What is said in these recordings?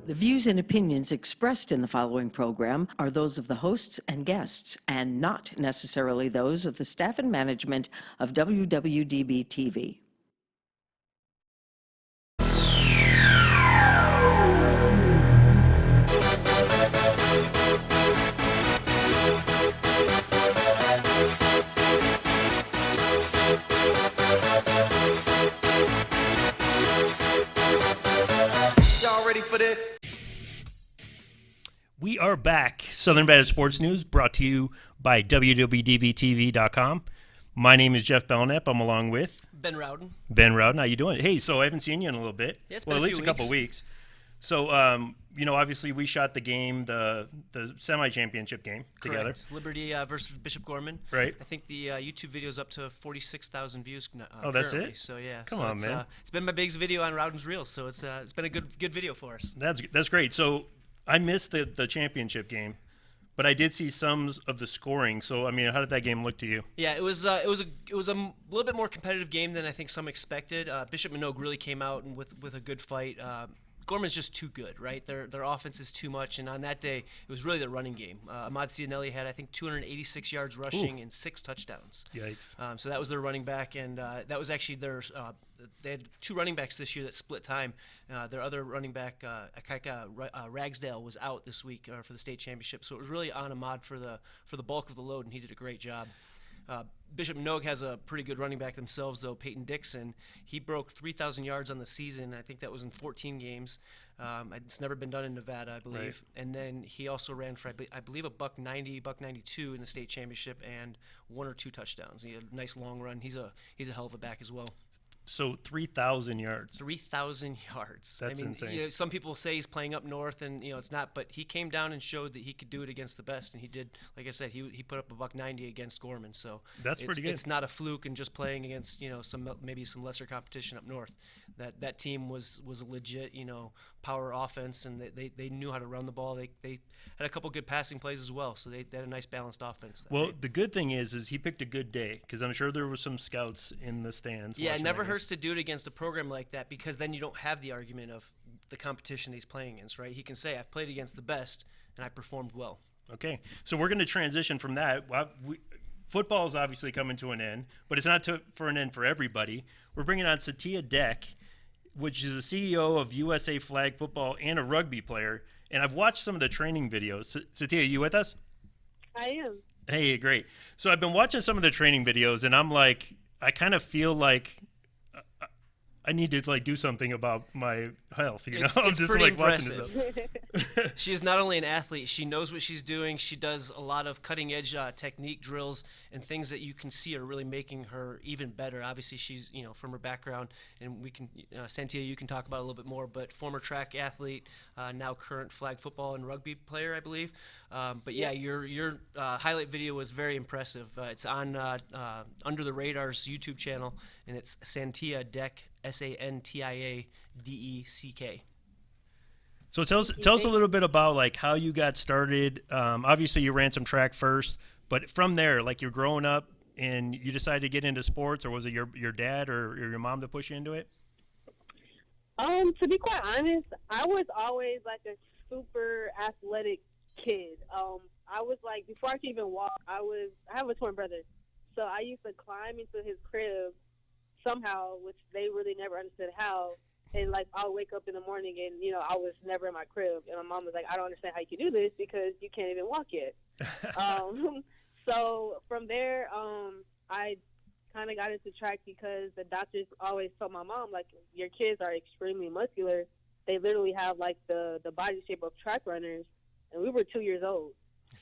The views and opinions expressed in the following program are those of the hosts and guests, and not necessarily those of the staff and management of WWDB TV. Y'all ready for this? We are back. Southern Baptist Sports News brought to you by WWDBTV.com. My name is Jeff Belknap. I'm along with Ben Rowden. Ben Rowden. How you doing? Hey, so I haven't seen you in a little bit. Yeah, it's well, been at a least few a couple weeks. So, obviously we shot the game, the semi-championship game together. Correct. Liberty versus Bishop Gorman. Right. I think the YouTube video is up to 46,000 views. Oh, that's currently. it? So yeah. Come so on, it's, man. It's been my biggest video on Rowden's Reels, so it's been a good video for us. That's great. So I missed the championship game, but I did see some of the scoring. So I mean, how did that game look to you? Yeah, it was a little bit more competitive game than I think some expected. Bishop Minogue really came out and with a good fight. Gorman's just too good, right? Their offense is too much, and on that day, it was really the running game. Ahmad Cianelli had, I think, 286 yards rushing and 6 touchdowns. Yikes. So that was their running back, and that was actually their they had 2 running backs this year that split time. Their other running back, Akaika Ragsdale, was out this week for the state championship, so it was really on Ahmad for the bulk of the load, and he did a great job. Bishop Minogue has a pretty good running back themselves, though. Peyton Dixon, he broke 3,000 yards on the season. I think that was in 14 games. It's never been done in Nevada, I believe. Right. And then he also ran for, I believe, a $190, $192 in the state championship, and 1 or 2 touchdowns. He had a nice long run. He's a hell of a back as well. So 3,000 yards. 3,000 yards. That's insane. Some people say he's playing up north, and it's not. But he came down and showed that he could do it against the best, and he did. Like I said, he put up a $190 against Gorman. So That's pretty good. It's not a fluke and just playing against maybe some lesser competition up north. That team was a legit power offense, and they knew how to run the ball. They had a couple good passing plays as well, so they had a nice balanced offense. Well, the good thing is he picked a good day, because I'm sure there were some scouts in the stands. Yeah, it never hurts to do it against a program like that, because then you don't have the argument of the competition he's playing against, right? He can say, I've played against the best, and I performed well. Okay, so we're going to transition from that. Football is obviously coming to an end, but it's not for an end for everybody. We're bringing on Santia Deck, which is the CEO of USA Flag Football and a rugby player. And I've watched some of the training videos. Santia, you with us? I am. Hey, great. So I've been watching some of the training videos, and I'm like, I kind of feel like I need to do something about my health. It's just pretty impressive. watching this. She is not only an athlete; she knows what she's doing. She does a lot of cutting-edge technique drills and things that you can see are really making her even better. Obviously, she's from her background, and we can Santia, you can talk about it a little bit more. But former track athlete, now current flag football and rugby player, I believe. But yeah, your highlight video was very impressive. It's on Under the Radar's YouTube channel, and it's Santia Deck. SANTIA DECK. So tell us a little bit about how you got started. Obviously, you ran some track first, but from there, you're growing up and you decided to get into sports, or was it your dad or your mom that pushed you into it? To be quite honest, I was always a super athletic kid. I was before I could even walk, I have a twin brother, so I used to climb into his crib somehow, which they really never understood how, and I'll wake up in the morning and I was never in my crib, and my mom was like, I don't understand how you can do this because you can't even walk yet. So from there, I kind of got into track because the doctors always told my mom, your kids are extremely muscular. They literally have the body shape of track runners, and we were 2 years old.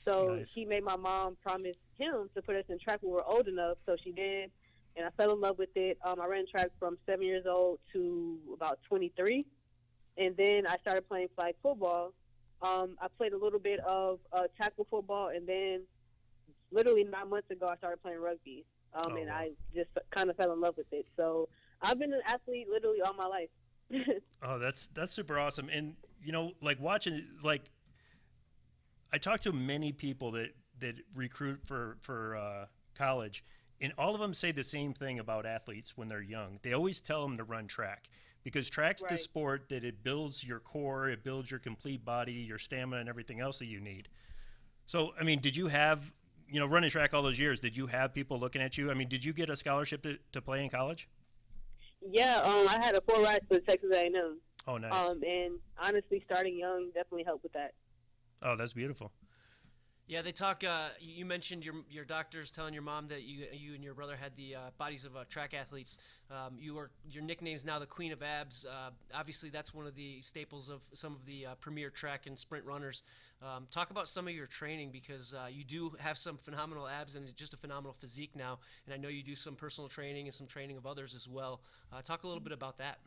So Nice. He made my mom promise him to put us in track when we were old enough, so she did. And I fell in love with it. I ran track from 7 years old to about 23. And then I started playing flag football. I played a little bit of tackle football. And then literally 9 months ago, I started playing rugby. And wow. I just kind of fell in love with it. So I've been an athlete literally all my life. Oh, that's super awesome. And, watching, I talk to many people that recruit for college, and all of them say the same thing about athletes when they're young. They always tell them to run track because track's the Right. sport that it builds your core, it builds your complete body, your stamina, and everything else that you need. So, I mean, did you have, running track all those years, did you have people looking at you? I mean, did you get a scholarship to play in college? Yeah, I had a full ride to Texas A&M. Oh, nice. And honestly, starting young definitely helped with that. Oh, that's beautiful. Yeah, they talk. You mentioned your doctors telling your mom that you and your brother had the bodies of track athletes. Your nickname's now the Queen of Abs. Obviously, that's one of the staples of some of the premier track and sprint runners. Talk about some of your training, because you do have some phenomenal abs and just a phenomenal physique now. And I know you do some personal training and some training of others as well. Talk a little bit about that.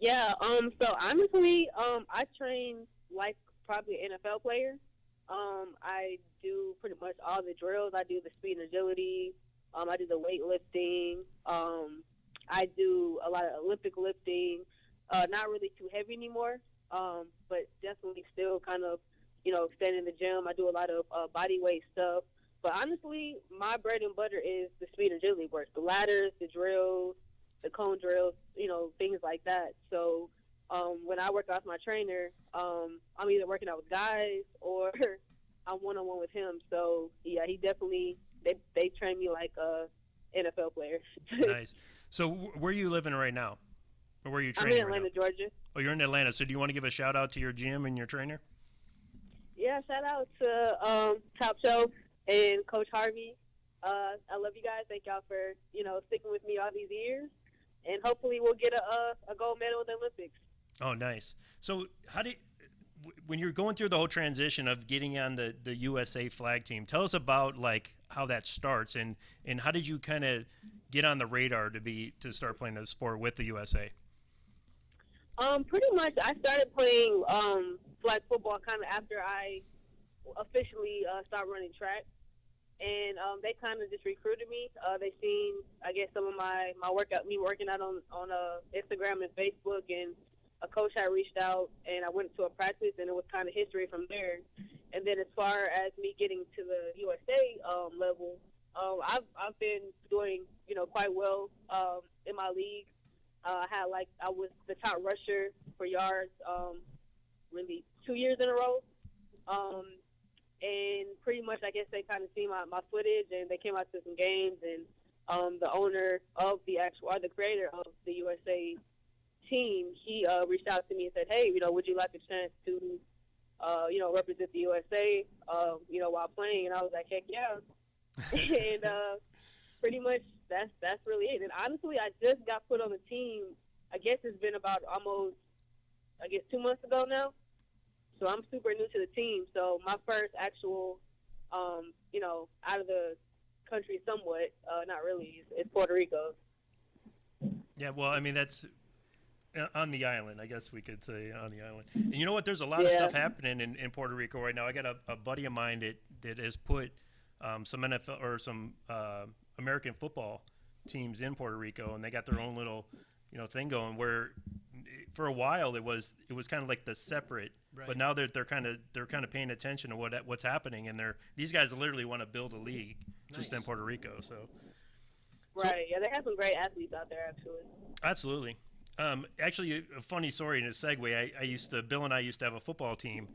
Yeah. So honestly, I train like probably an NFL player. I do pretty much all the drills. I do the speed and agility. I do the weightlifting. I do a lot of Olympic lifting. Not really too heavy anymore, but definitely still kind of, staying in the gym. I do a lot of body weight stuff. But honestly, my bread and butter is the speed and agility work, the ladders, the drills, the cone drills, things like that. So when I work out with my trainer, I'm either working out with guys or I'm one-on-one with him. So, yeah, he definitely, they train me like a NFL player. Nice. So where are you living right now? Or where are you I'm training in Atlanta, right now? Georgia. Oh, you're in Atlanta. So do you want to give a shout out to your gym and your trainer? Yeah, shout out to Top Shelf and Coach Harvey. I love you guys. Thank y'all for, sticking with me all these years. And hopefully we'll get a gold medal in the Olympics. Oh, nice. So when you're going through the whole transition of getting on the USA flag team, tell us about like how that starts and how did you kind of get on the radar to start playing the sport with the USA? Pretty much I started playing flag football kind of after I officially stopped running track. And they kind of just recruited me. They seen, I guess, some of my workout, me working out on Instagram and Facebook, and a coach had reached out, and I went to a practice, and it was kind of history from there. And then as far as me getting to the USA level, I've been doing, quite well in my league. I was the top rusher for yards, really 2 years in a row. And pretty much, I guess they kind of see my footage, and they came out to some games, and the owner of the creator of the USA team, he reached out to me and said, hey, would you like a chance to, represent the USA, while playing? And I was like, heck yeah. And pretty much that's really it. And honestly, I just got put on the team, I guess it's been about almost, 2 months ago now. So I'm super new to the team. So my first actual, out of the country somewhat, not really, is Puerto Rico. Yeah, well, I mean, that's on the island, I guess we could say on the island. And you know what? There's a lot of stuff happening in Puerto Rico right now. I got a buddy of mine that has put some NFL or some American football teams in Puerto Rico, and they got their own little, thing going where for a while it was kind of like the separate. Right. But now they're kind of paying attention to what's happening, and these guys literally want to build a league just in Puerto Rico. So Right, yeah, they have some great athletes out there, actually. Absolutely. Actually, a funny story in a segue. Bill and I used to have a football team,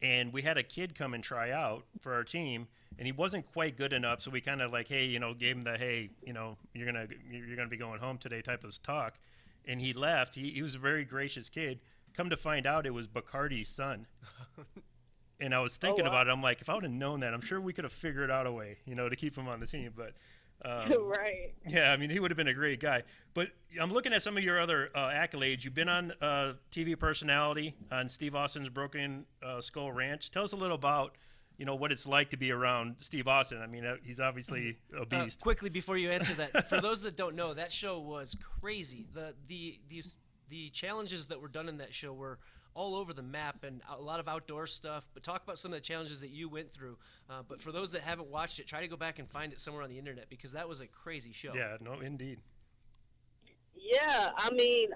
and we had a kid come and try out for our team, and he wasn't quite good enough. So we kind of like, hey, gave him the hey, you're gonna be going home today type of talk, and he left. He was a very gracious kid. Come to find out, it was Bacardi's son. And I was thinking about it. I'm like, if I would have known that, I'm sure we could have figured out a way, to keep him on the team. But right. Yeah, I mean, he would have been a great guy. But I'm looking at some of your other accolades. You've been on TV personality on Steve Austin's Broken Skull Ranch. Tell us a little about, what it's like to be around Steve Austin. I mean, he's obviously a beast. Quickly before you answer that, for those that don't know, that show was crazy. The challenges that were done in that show were all over the map and a lot of outdoor stuff. But talk about some of the challenges that you went through. But for those that haven't watched it, try to go back and find it somewhere on the internet because that was a crazy show. Yeah, no, indeed. Yeah, I mean,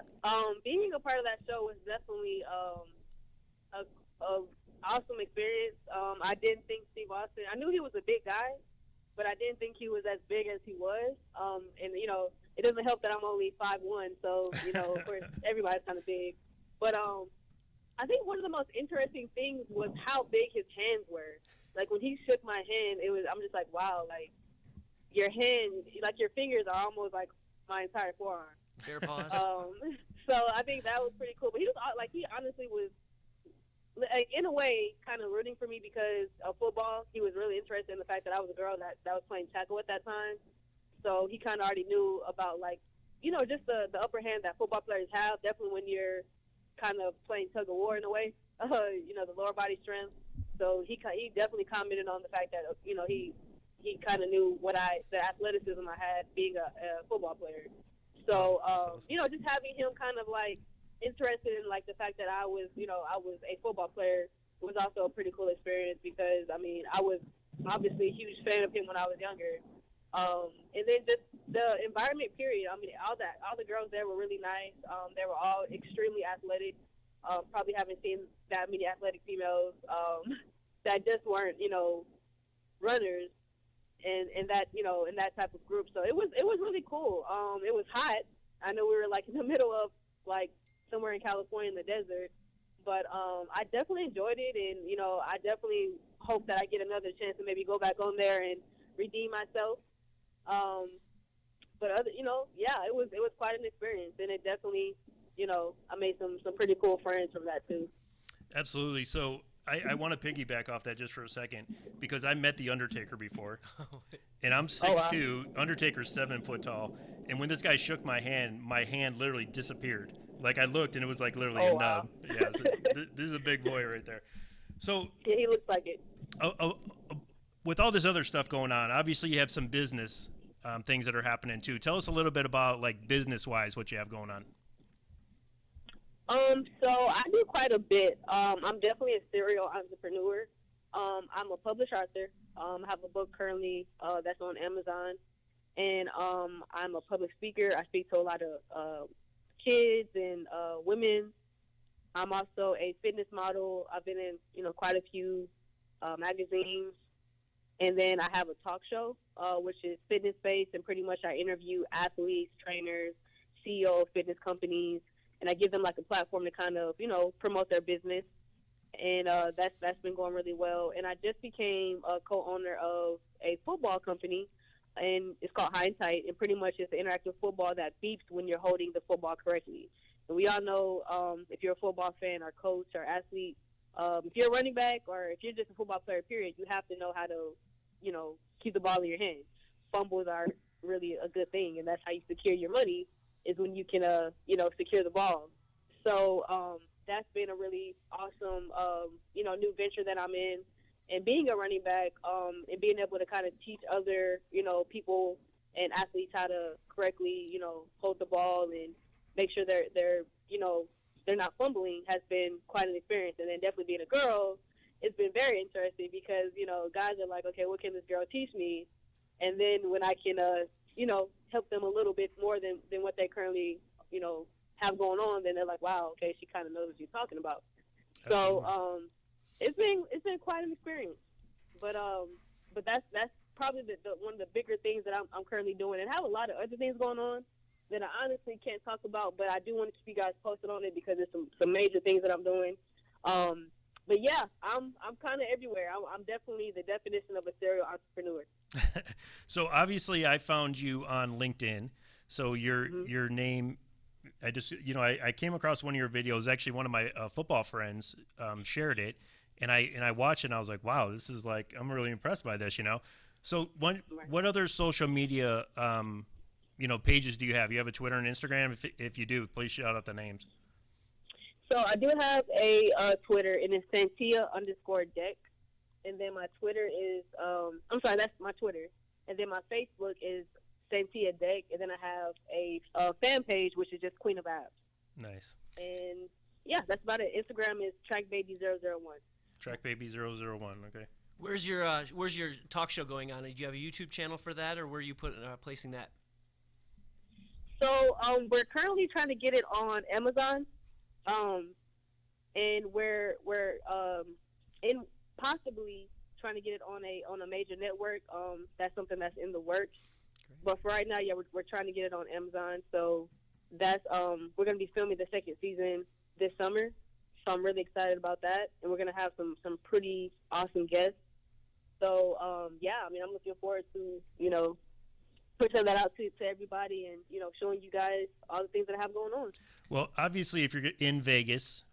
being a part of that show was definitely a awesome experience. I didn't think Steve Austin, I knew he was a big guy, but I didn't think he was as big as he was. And, it doesn't help that I'm only 5'1", so of course everybody's kind of big. But I think one of the most interesting things was how big his hands were. Like when he shook my hand, I'm just like, wow, like your hand, like your fingers are almost like my entire forearm. Bear paws. So I think that was pretty cool. But he honestly was, like, in a way, kind of rooting for me because of football. He was really interested in the fact that I was a girl that was playing tackle at that time. So he kind of already knew about, like, just the upper hand that football players have, definitely when you're kind of playing tug of war in a way, the lower body strength. So he definitely commented on the fact that, he kind of knew the athleticism I had being a football player. So, just having him kind of like interested in like the fact that I was a football player was also a pretty cool experience because, I mean, I was obviously a huge fan of him when I was younger. And then just the environment period. I mean, all the girls there were really nice. They were all extremely athletic. Probably haven't seen that many athletic females that just weren't, runners and that, in that type of group. So it was really cool. It was hot. I know we were like in the middle of like somewhere in California in the desert, but I definitely enjoyed it, and I definitely hope that I get another chance to maybe go back on there and redeem myself. But it was quite an experience, and it definitely, I made some pretty cool friends from that too. Absolutely. So I want to piggyback off that just for a second because I met the Undertaker before, and I'm 6'2". Undertaker's 7 foot tall, and when this guy shook my hand literally disappeared. Like I looked, and it was like literally a nub. Yeah, so this is a big boy right there. So yeah, he looks like it. With all this other stuff going on, obviously you have some business things that are happening too. Tell us a little bit about like business-wise what you have going on. So I do quite a bit. I'm definitely a serial entrepreneur. I'm a published author. I have a book currently that's on Amazon, and I'm a public speaker. I speak to a lot of kids and women. I'm also a fitness model. I've been in quite a few magazines, and then I have a talk show which is fitness based, and pretty much I interview athletes, trainers, CEO of fitness companies, and I give them like a platform to kind of, promote their business. And that's been going really well. And I just became a co-owner of a football company, and it's called High and Tight. And pretty much it's an interactive football that beeps when you're holding the football correctly. And we all know if you're a football fan or coach or athlete, if you're a running back or if you're just a football player, period, you have to know how to, keep the ball in your hand. Fumbles are really a good thing, and that's how you secure your money, is when you can, secure the ball. So that's been a really awesome, new venture that I'm in. And being a running back and being able to kind of teach other, people and athletes how to correctly, hold the ball and make sure they're not fumbling has been quite an experience. And then definitely being a girl, it's been very interesting because, guys are like, okay, what can this girl teach me? And then when I can, help them a little bit more than what they currently, have going on, then they're like, wow, okay, she kind of knows what she's talking about. Absolutely. So it's been quite an experience. But that's probably the one of the bigger things that I'm currently doing, and I have a lot of other things going on that I honestly can't talk about, but I do want to keep you guys posted on it because there's some major things that I'm doing. But yeah, I'm kind of everywhere. I'm definitely the definition of a serial entrepreneur. So obviously I found you on LinkedIn. So your name, I came across one of your videos. Actually, one of my football friends shared it, and I watched it and I was like, wow, this is like, I'm really impressed by this, So what other social media, pages do you have? You have a Twitter and Instagram? If you do, please shout out the names. So I do have a Twitter, and it's Santia_Deck. And then my Twitter is, that's my Twitter. And then my Facebook is Santia Deck. And then I have a fan page, which is just Queen of Abs. Nice. And yeah, that's about it. Instagram is TrackBaby001. TrackBaby001, okay. Where's your talk show going on? Do you have a YouTube channel for that, or where are you placing that? So we're currently trying to get it on Amazon. And we're in possibly trying to get it on a major network. That's something that's in the works. But for right now, yeah, we're trying to get it on Amazon. So that's we're gonna be filming the second season this summer. So I'm really excited about that, and we're gonna have some pretty awesome guests. So yeah, I mean, I'm looking forward to putting that out to everybody, and showing you guys all the things that I have going on. Well, obviously, if you're in Vegas,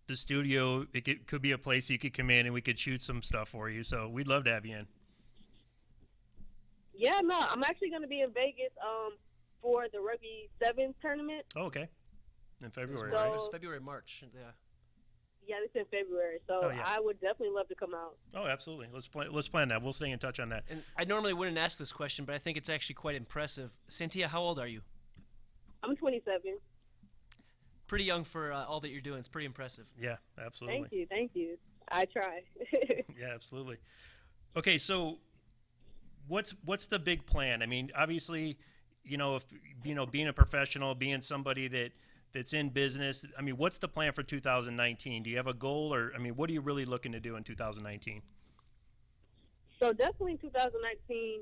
the studio could be a place you could come in and we could shoot some stuff for you. So we'd love to have you in. Yeah, no, I'm actually going to be in Vegas for the Rugby 7 tournament. Oh, okay. In February, So- right? It's February, March. Yeah. Yeah, it's in February, so Oh, yeah. I would definitely love to come out. Oh, absolutely. Let's plan that. We'll stay in touch on that. And I normally wouldn't ask this question, but I think it's actually quite impressive. Santia, how old are you? I'm 27. Pretty young for all that you're doing. It's pretty impressive. Yeah, absolutely. Thank you. I try. Yeah, absolutely. Okay, so what's the big plan? I mean, obviously, if being a professional, being somebody that's in business, I mean, what's the plan for 2019? Do you have a goal, or I mean, what are you really looking to do in 2019? So definitely in 2019,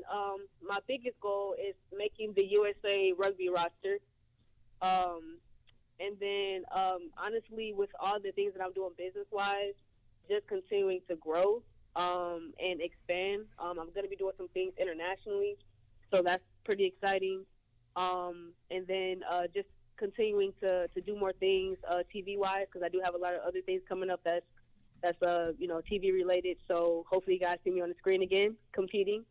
my biggest goal is making the USA rugby roster. And then, honestly, with all the things that I'm doing business-wise, just continuing to grow and expand. I'm going to be doing some things internationally, so that's pretty exciting. And then just continuing to do more things TV-wise, because I do have a lot of other things coming up that's TV related. So hopefully you guys see me on the screen again, competing.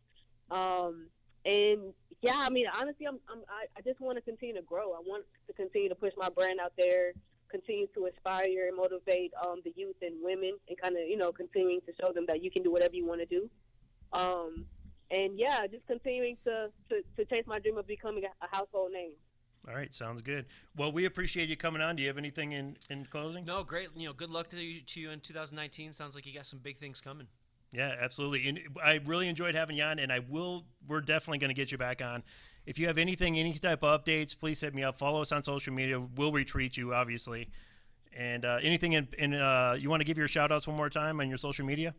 And yeah, I mean, honestly, I just want to continue to grow. I want to continue to push my brand out there, continue to inspire and motivate the youth and women, and kind of continuing to show them that you can do whatever you want to do. And yeah, just continuing to chase my dream of becoming a household name. All right, sounds good. Well, we appreciate you coming on. Do you have anything in closing? No, great. Good luck to you in 2019. Sounds like you got some big things coming. Yeah, absolutely. And I really enjoyed having you on, and we're definitely going to get you back on. If you have any type of updates, please hit me up. Follow us on social media. We'll retweet you, obviously. And anything you want to give your shout-outs one more time on your social media?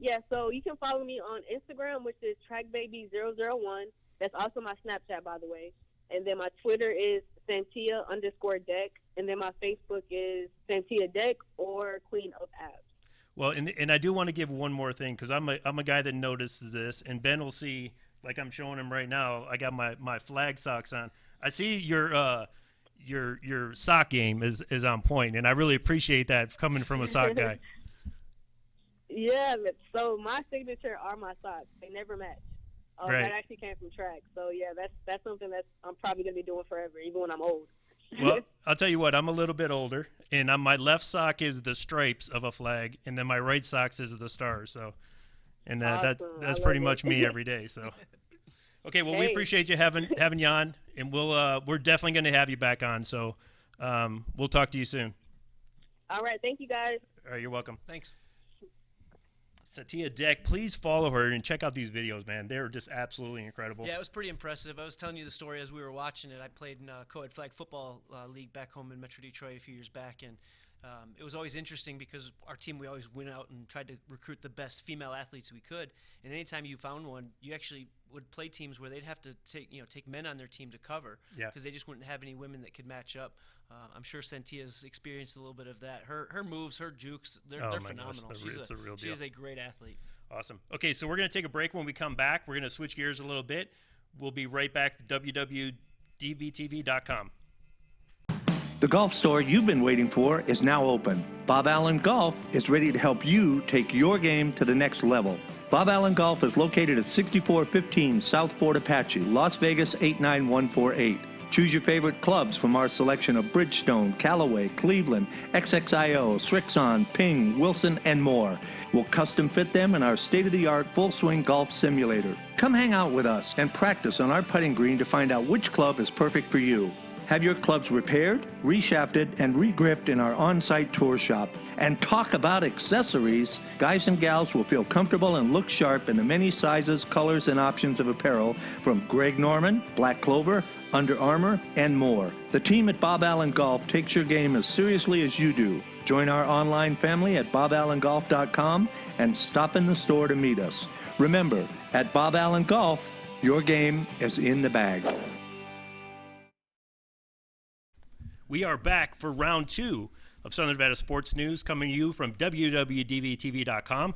Yeah, so you can follow me on Instagram, which is TrackBaby001. That's also my Snapchat, by the way. And then my Twitter is Santia_Deck. And then my Facebook is Santia Deck or Queen of Abs. Well, and I do want to give one more thing, because I'm a guy that notices this, and Ben will see, like I'm showing him right now, I got my flag socks on. I see your sock game is on point, and I really appreciate that coming from a sock guy. Yeah, so my signature are my socks. They never match. Right. That actually came from track. So yeah, that's something that I'm probably gonna be doing forever, even when I'm old. Well, I'll tell you what, I'm a little bit older, and my left sock is the stripes of a flag, and then my right socks is the stars. So, and Awesome. that's I pretty love much it. me every day. So, okay, well, we Hey. appreciate you having you on, and we're definitely going to have you back on. So, we'll talk to you soon. All right, thank you guys. All right, you're welcome. Thanks. Santia Deck, please follow her and check out these videos, man. They're just absolutely incredible. Yeah, it was pretty impressive. I was telling you the story as we were watching it. I played in a co-ed flag football league back home in Metro Detroit a few years back, and it was always interesting because our team, we always went out and tried to recruit the best female athletes we could. And anytime you found one, you actually would play teams where they'd have to take men on their team to cover, Yeah. because they just wouldn't have any women that could match up. I'm sure Santia's experienced a little bit of that. Her moves, her jukes, they're Oh, my gosh, phenomenal. it's a real She deal. is a great athlete. Awesome. Okay, so we're going to take a break. When we come back, we're going to switch gears a little bit. We'll be right back to WWDBTV.com. The golf store you've been waiting for is now open. Bob Allen Golf is ready to help you take your game to the next level. Bob Allen Golf is located at 6415 South Fort Apache, Las Vegas 89148. Choose your favorite clubs from our selection of Bridgestone, Callaway, Cleveland, XXIO, Srixon, Ping, Wilson, and more. We'll custom fit them in our state-of-the-art full-swing golf simulator. Come hang out with us and practice on our putting green to find out which club is perfect for you. Have your clubs repaired, reshafted, and regripped in our on-site tour shop. And talk about accessories. Guys and gals will feel comfortable and look sharp in the many sizes, colors, and options of apparel from Greg Norman, Black Clover, Under Armour, and more. The team at Bob Allen Golf takes your game as seriously as you do. Join our online family at BobAllenGolf.com and stop in the store to meet us. Remember, at Bob Allen Golf, Your game is in the bag. We are back for round 2 of Southern Nevada Sports News, coming to you from WWDBTV.com.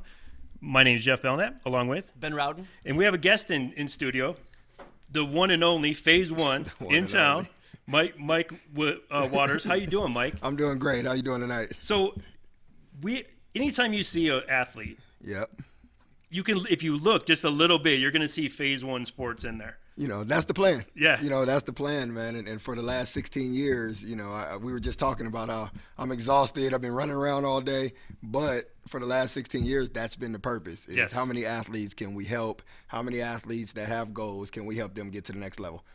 My name is Jeff Belknap, along with Ben Rowden. and we have a guest in studio, the one and only Phase One in town, Mike Waters. How you doing, Mike? I'm doing great. How you doing tonight? So, anytime you see an athlete, Yep. you can, if you look just a little bit, you're going to see Phase One sports in there. That's the plan. Yeah. That's the plan, man. And for the last 16 years, we were just talking about how I'm exhausted. I've been running around all day. But for the last 16 years, that's been the purpose. Is Yes. How many athletes can we help? How many athletes that have goals can we help them get to the next level?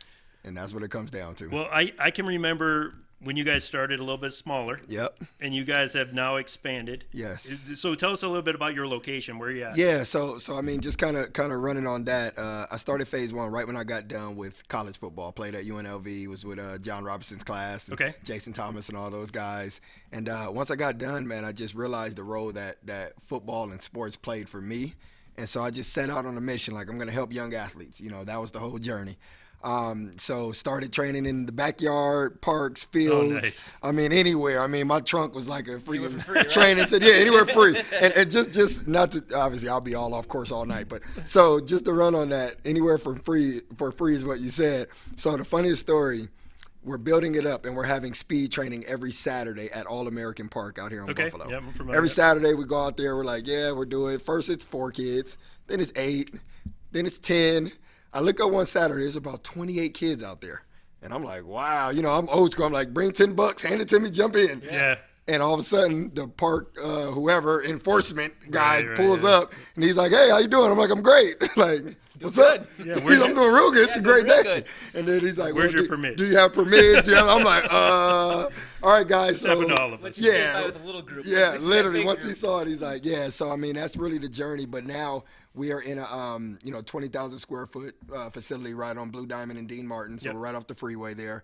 And that's what it comes down to. Well, I can remember when you guys started a little bit smaller. Yep. And you guys have now expanded. Yes. So tell us a little bit about your location. Where are you at? Yeah, so I mean, just kind of running on that. I started Phase One right when I got done with college football. Played at UNLV, was with John Robinson's class, and Okay. Jason Thomas and all those guys. And once I got done, man, I just realized the role that football and sports played for me. And so I just set out on a mission, like I'm going to help young athletes. That was the whole journey. So started training in the backyard, parks, fields. Oh, nice. I mean, anywhere. I mean, my trunk was like a freaking training. Said, yeah, anywhere free. And just not to, obviously, I'll be all off course all night. But so just to run on that, anywhere for free is what you said. So the funniest story, we're building it up and we're having speed training every Saturday at All American Park out here in Buffalo. Yeah, I'm familiar. Every Saturday we go out there. We're like, yeah, we're doing it. First it's 4 kids, then it's 8, then it's 10. I look up one Saturday, there's about 28 kids out there. And I'm like, wow, I'm old school. I'm like, bring $10, hand it to me, jump in. Yeah. And all of a sudden, the park, whoever, enforcement guy Right, pulls yeah. up, and he's like, hey, how you doing? I'm like, I'm great. Like, what's up? Yeah, I'm doing real good. It's a great real day. good. And then he's like, Where's well, your permit? Do you have permits? Yeah. I'm like, all right, guys. So, Happened to all of us. Once you stand Yeah. by with a little group. yeah, it's literally. that big Once he group. saw it, he's like, yeah. So I mean, that's really the journey. But now we are in a 20,000 square foot facility right on Blue Diamond and Dean Martin. So Yep. we're right off the freeway there.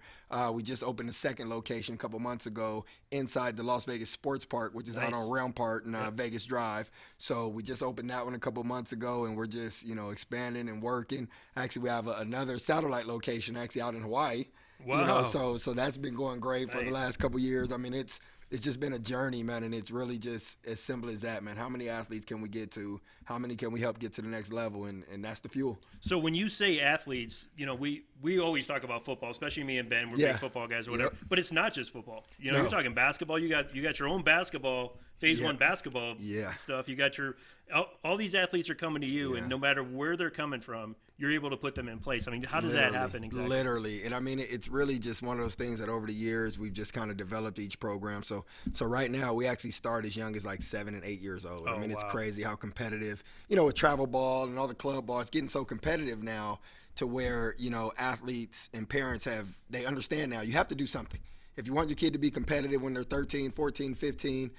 We just opened a second location a couple months ago inside the Las Vegas Sports Park, which is out on Rampart and Vegas Drive. So we just opened that one a couple months ago, and we're just expanding and working. Actually, we have another satellite location actually out in Hawaii. Wow. So that's been going great for the Nice. last couple years. I mean, it's just been a journey, man, and it's really just as simple as that, man. How many athletes can we get to? How many can we help get to the next level? And that's the fuel. So when you say athletes, we always talk about football, especially me and Ben. We're Yeah. big football guys or whatever. Yep. But it's not just football. No. You're talking basketball. You got your own basketball, Phase Yeah. One basketball Yeah. stuff. You got all these athletes are coming to you, Yeah. and no matter where they're coming from, you're able to put them in place. I mean, how does that happen exactly? Literally. And I mean, it's really just one of those things that over the years we've just kind of developed each program. So right now we actually start as young as like 7 and 8 years old. I Oh, mean, it's wow. crazy how competitive, with travel ball and all the club ball, it's getting so competitive now to where, athletes and parents they understand now you have to do something. If you want your kid to be competitive when they're 13, 14, 15,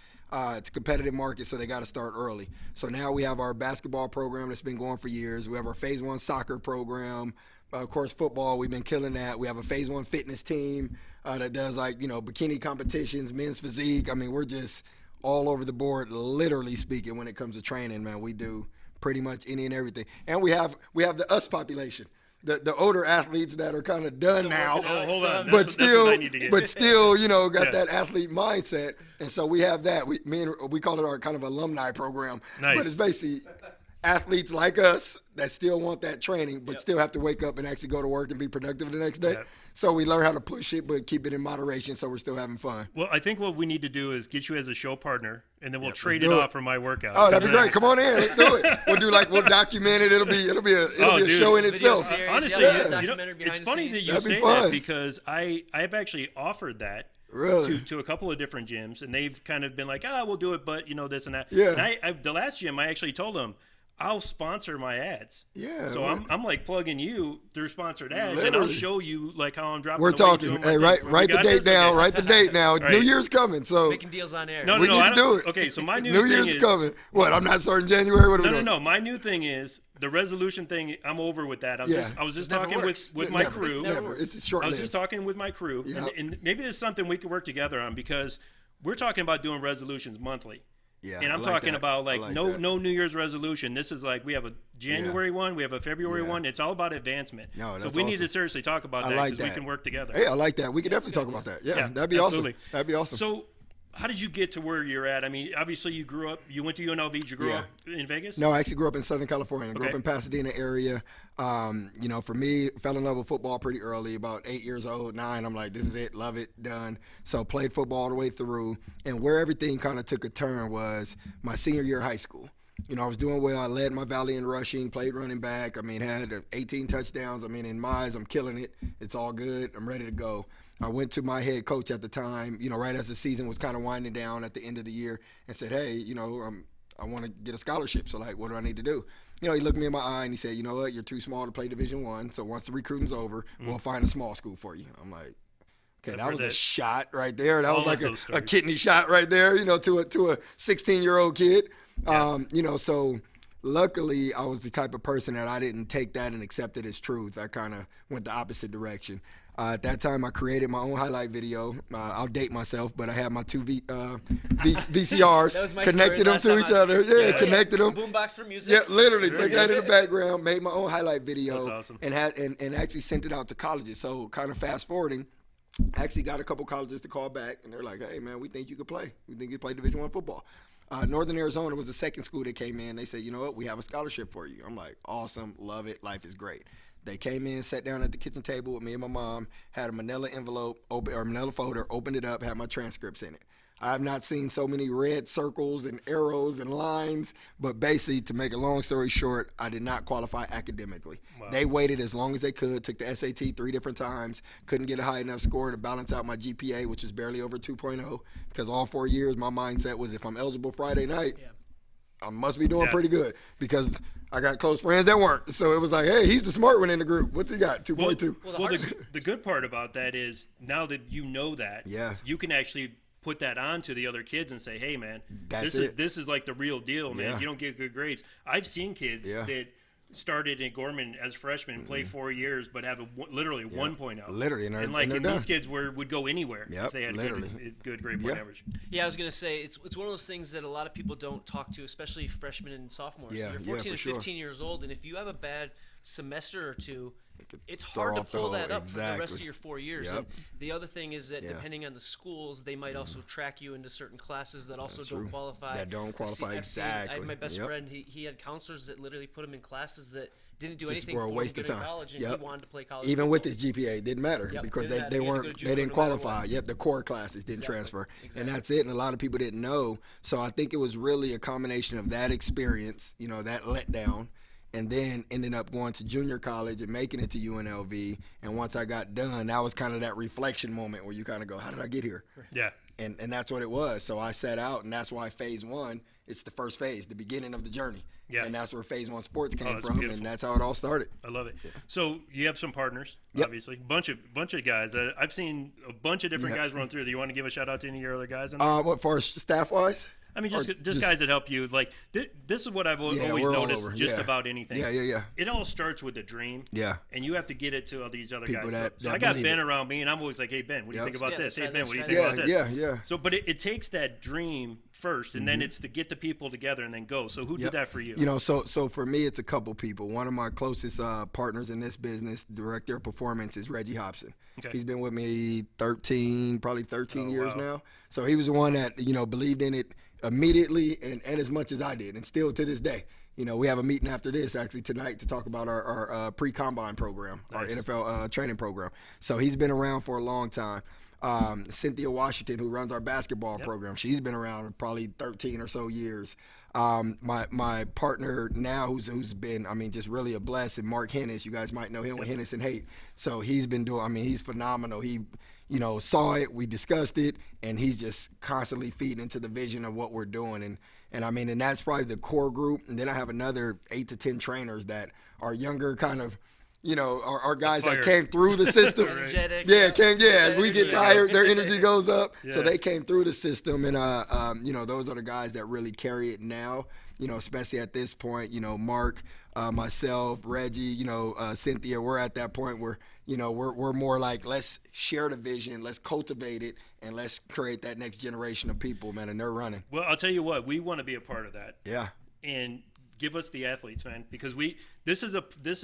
it's a competitive market, so they got to start early. So now we have our basketball program that's been going for years. We have our Phase One soccer program. Of course, football, we've been killing that. We have a Phase One fitness team that does bikini competitions, men's physique. I mean, we're just all over the board, literally speaking, when it comes to training, man. We do pretty much any and everything. And we have the us population. The older athletes that are kind of done now, Oh, hold on. but That's what I need to get. still, got Yeah. that athlete mindset, and so we have that. We call it our kind of alumni program, Nice. but it's basically athletes like us that still want that training, but still have to wake up and actually go to work and be productive the next day. Yep. So we learn how to push it, but keep it in moderation, so we're still having fun. Well, I think what we need to do is get you as a show partner, and then we'll trade let's it do off it. for my workout. Oh, that'd be great. Come on in, let's do it. We'll document it. It'll be a dude. show in Video itself. series, Honestly, documentary behind it's the funny that scenes. you That'd be say fun. that because I've actually offered that Really? to a couple of different gyms, and they've kind of been like, we'll do it, but this and that. Yeah. And I the last gym, I actually told them, I'll sponsor my ads. Yeah, So well- I'm like plugging you through sponsored ads, and I'll Literally. show you like how I'm dropping. We're the weight, talking. doing my Hey, thing. write We the got date this? down. Okay. Write the date now. right. New Year's coming, so Making deals on air. No, we no, need I to don't- do it. Okay, so my new New thing Year's is coming. What? I'm not starting January. What are we no, doing? no. My new thing is the resolution thing. I'm over with that. I was just Never talking works. with my Never, crew. Never. It's short I was lived. just talking with my crew, Yeah. and maybe there's something we could work together on because we're talking about doing resolutions monthly. Yeah, And I'm I like talking that. about I like, like no that. New Year's resolution. This is like we have a January one, we have a February Yeah. one. It's all about advancement. No, so that's we need to awesome. seriously talk about I that like because we that. can work together. Hey, I like that. We could definitely talk about that. Yeah, that'd be absolutely. awesome. That'd be awesome. So, how did you get to where you're at? I mean, obviously you went to UNLV. Did you grow Yeah. up in Vegas? No, I actually grew up in Southern California. Grew up Okay. in Pasadena area. You know, for me, fell in love with football pretty early. About 8 years old, 9. I'm like, this is it. Love it. Done. So played football all the way through. And where everything kind of took a turn was my senior year of high school. You know, I was doing well. I led my valley in rushing, played running back. I mean, had 18 touchdowns. I mean, in my eyes, I'm killing it. It's all good. I'm ready to go. I went to my head coach at the time, you know, right as the season was kind of winding down at the end of the year and said, hey, you know, I want to get a scholarship. So, like, what do I need to do? You know, he looked me in my eye and he said, you know what, you're too small to play Division I. So once the recruiting's over, we'll find a small school for you. I'm like, okay, that was a shot right there. That was like a kidney shot right there, you know, to a 16-year-old kid. Yeah. You know, so luckily I was the type of person that I didn't take that and accept it as truth. I kind of went the opposite direction. At that time, I created my own highlight video. I'll date myself, but I had my two VCRs, That was my connected them story to last each time I other. was here. Yeah, connected them. Boombox for music. Yeah, literally Very put that good. in the background, made my own highlight video, That's awesome. and actually sent it out to colleges. So kind of fast forwarding, actually got a couple colleges to call back, and they're like, "Hey man, we think you could play. We think you could play Division I football." Northern Arizona was the second school that came in. They said, "You know what? We have a scholarship for you." I'm like, "Awesome, love it. Life is great." They came in, sat down at the kitchen table with me and my mom, had a manila envelope, manila folder, opened it up, had my transcripts in it. I have not seen so many red circles and arrows and lines, but basically, to make a long story short, I did not qualify academically. Wow. They waited as long as they could, took the SAT 3 different times, couldn't get a high enough score to balance out my GPA, which is barely over 2.0, because all 4 years my mindset was if I'm eligible Friday night, I must be doing pretty good, because I got close friends that weren't. So it was like, hey, he's the smart one in the group. What's he got? 2.2. Well, the good part about that is now that you know that, you can actually put that on to the other kids and say, hey, man, this is like the real deal, man. Yeah. If you don't get good grades. I've seen kids that started in Gorman as freshmen, play 4 years, but have literally 1.0. Literally, and like they're and done. these kids would go anywhere if they had a good grade point Yeah. average. Yeah, I was going to say, it's one of those things that a lot of people don't talk to, especially freshmen and sophomores. Yeah, You're yeah, 14 for and sure. 15 years old, and if you have a bad semester or two, it's throw hard to off the pull whole- that up for the rest exactly. of your 4 years. Yep. And the other thing is that Yeah. depending on the schools, they might also track you into certain classes that also don't true. qualify. That don't qualify, I exactly. had my best Yep. friend, he had counselors that literally put him in classes that didn't do Just anything were a for him waste to of get in time. college, and Yep. he wanted to play college Even with football. his GPA, it didn't matter Yep, because didn't matter. they You had to weren't go to they JUCO didn't no matter qualify. what. Yep, the core classes didn't Exactly. transfer, Exactly. and that's it. And a lot of people didn't know. So I think it was really a combination of that experience, you know, that letdown, and then ending up going to junior college and making it to UNLV. And once I got done, that was kind of that reflection moment where you kind of go, how did I get here? Yeah. And that's what it was. So I set out, and that's why phase 1, it's the first phase, the beginning of the journey. Yes. And that's where phase 1 sports came that's from, beautiful. and that's how it all started. I love it. So you have some partners, Yep. obviously. Bunch of guys. I've seen a bunch of different guys run through. Do you want to give a shout out to any of your other guys? What for staff wise? I mean, just guys that help you. Like this is what I've always we're all noticed over. just Yeah. about anything. Yeah. It all starts with a dream. Yeah. And you have to get it to all these other People guys. that So I got believe Ben it. around me, and I'm always like, hey, Ben, what do you Yep. think about Yeah, this? Hey, let's Ben, try what do you this, think try about Yeah, this? yeah. So, but it takes that dream first, and then it's to get the people together and then go. So who did that for you? You know, so for me, it's a couple people. One of my closest partners in this business, director of performance, is Reggie Hobson. Okay. He's been with me 13 years wow. now. So he was the one that, you know, believed in it immediately and as much as I did, and still to this day. You know, we have a meeting after this actually tonight to talk about our pre-combine program, our Nice. NFL training program. So he's been around for a long time. Cynthia Washington, who runs our basketball program, she's been around probably 13 or so years. My partner now, who's been, I mean, just really a blessing, Mark Hennis. You guys might know him with Hennis and Hate. So he's been doing, I mean, he's phenomenal. He, you know, saw it, we discussed it, and he's just constantly feeding into the vision of what we're doing. And I mean, and that's probably the core group. And then I have another 8 to 10 trainers that are younger, kind of, you know, our guys fire. that came through the system. Energetic. As we get tired, their energy goes up. So Yeah. they came through the system, and you know, those are the guys that really carry it now. You know, especially at this point, you know, Mark, myself, Reggie, you know, Cynthia, we're at that point where, you know, we're more like, let's share the vision, let's cultivate it, and let's create that next generation of people, man, and they're running. Well, I'll tell you what, we want to be a part of that. Yeah. And give us the athletes, man, because this is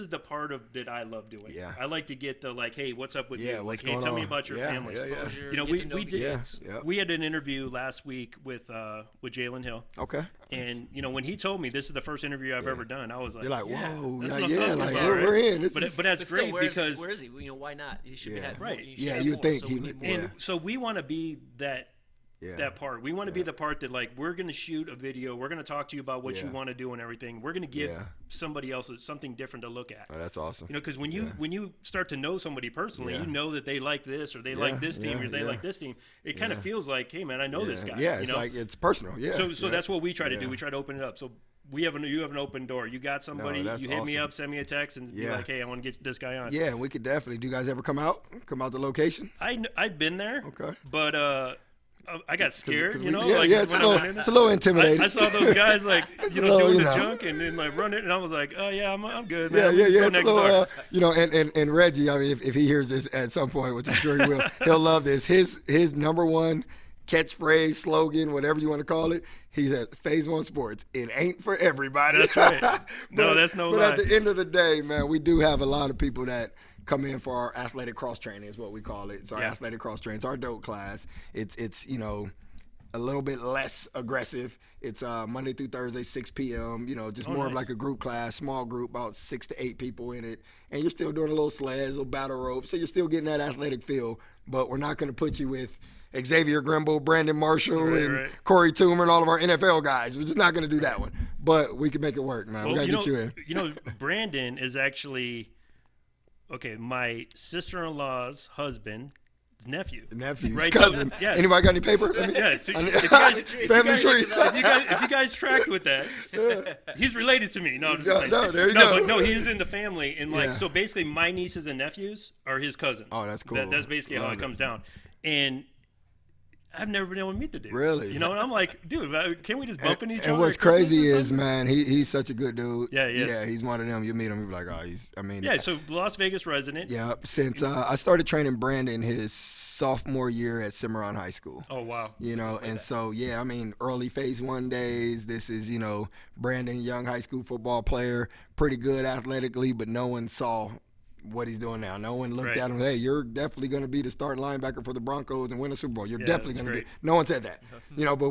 the part of that I love doing. Yeah. I like to get the like, hey, what's up with Yeah, you? what's Like, hey, going tell me on? about your Yeah, family. yeah, yeah. Exposure, You know, get to know we the did. kids. Yeah. We had an interview last week with Jalen Hill. Okay. And you know, when he told me this is the first interview I've ever done, I was like, You're like, whoa, that's yeah, what I'm yeah, talking like about, we're right? in. This But is, that's But still, great where is because where is he? You know, why not? He should Yeah. have Right. You should Yeah, have you would more, think so he we would- need more. yeah. and so we want to be that yeah. that part. We want to be the part that like we're going to shoot a video. We're going to talk to you about what you Yeah. want to do and everything. We're going to give Yeah. somebody else something different to look at. Oh, that's awesome. You know, because when you start to know somebody personally, Yeah. you know that they like this or they like this team yeah, or they yeah. like this team. It kind of feels like, hey man, I know this guy. Yeah, you it's know? like it's personal. Yeah. So yeah. that's what we try to Yeah. do. We try to open it up. So you have an open door. You got somebody, that's you hit me awesome. up, send me a text, and be Yeah. like, hey, I want to get this guy on. Yeah, and we could definitely. Do you guys ever come out the location? I've been there. Okay. But I got scared. 'Cause You know, yeah, like yeah, it's when a I little, went in it's a little intimidating. I saw those guys like a little, doing you the know. junk and then like running, and I was like, oh yeah, I'm good, Yeah, man. yeah, Let's yeah. go It's a next little, door. you know, and Reggie. I mean, if he hears this at some point, which I'm sure he will, he'll love this. His number one catchphrase, slogan, whatever you want to call it. He's at Phase One Sports. It ain't for everybody. That's right. No, that's no But lie. at the end of the day, man, we do have a lot of people that come in for our athletic cross training, is what we call it. It's our Yeah. athletic cross training. It's our dope class. It's you know, a little bit less aggressive. It's Monday through Thursday, 6 p.m. You know, just more of nice. like a group class, small group, about 6 to 8 people in it. And you're still doing a little sleds, a little battle rope. So you're still getting that athletic feel. But we're not going to put you with Xavier Grimble, Brandon Marshall, Right, and right. Corey Toomer, and all of our NFL guys. We're just not going to do that one. But we can make it work, man. We got to get you in. You know, Brandon is actually my sister-in-law's husband's nephew. Nephew's Right, cousin. so- yes. Anybody got any paper? Yeah, so I need- if you guys- family tree. If you guys tracked with that, he's related to me. No, I'm just playing. no, there you no, go. But no, he is in the family, and like Yeah. so. Basically, my nieces and nephews are his cousins. Oh, that's cool. That's basically how Love it it. comes down. And I've never been able to meet the dude. Really? You know, and I'm like, dude, can we just bump into each other? And what's at Christmas crazy or is, something? man, he's such a good dude. Yeah, he is. Yeah, he's one of them. You meet him, you're like, oh, Yeah, so Las Vegas resident. Yeah, since I started training Brandon his sophomore year at Cimarron High School. Oh wow. You know, and so, yeah, I mean, early Phase One days. This is, you know, Brandon, young high school football player, pretty good athletically, but no one saw what he's doing now. No one looked Right. at him, hey, you're definitely going to be the starting linebacker for the Broncos and win a Super Bowl. You're Yeah, definitely that's going to be. great. No one said that. You know, but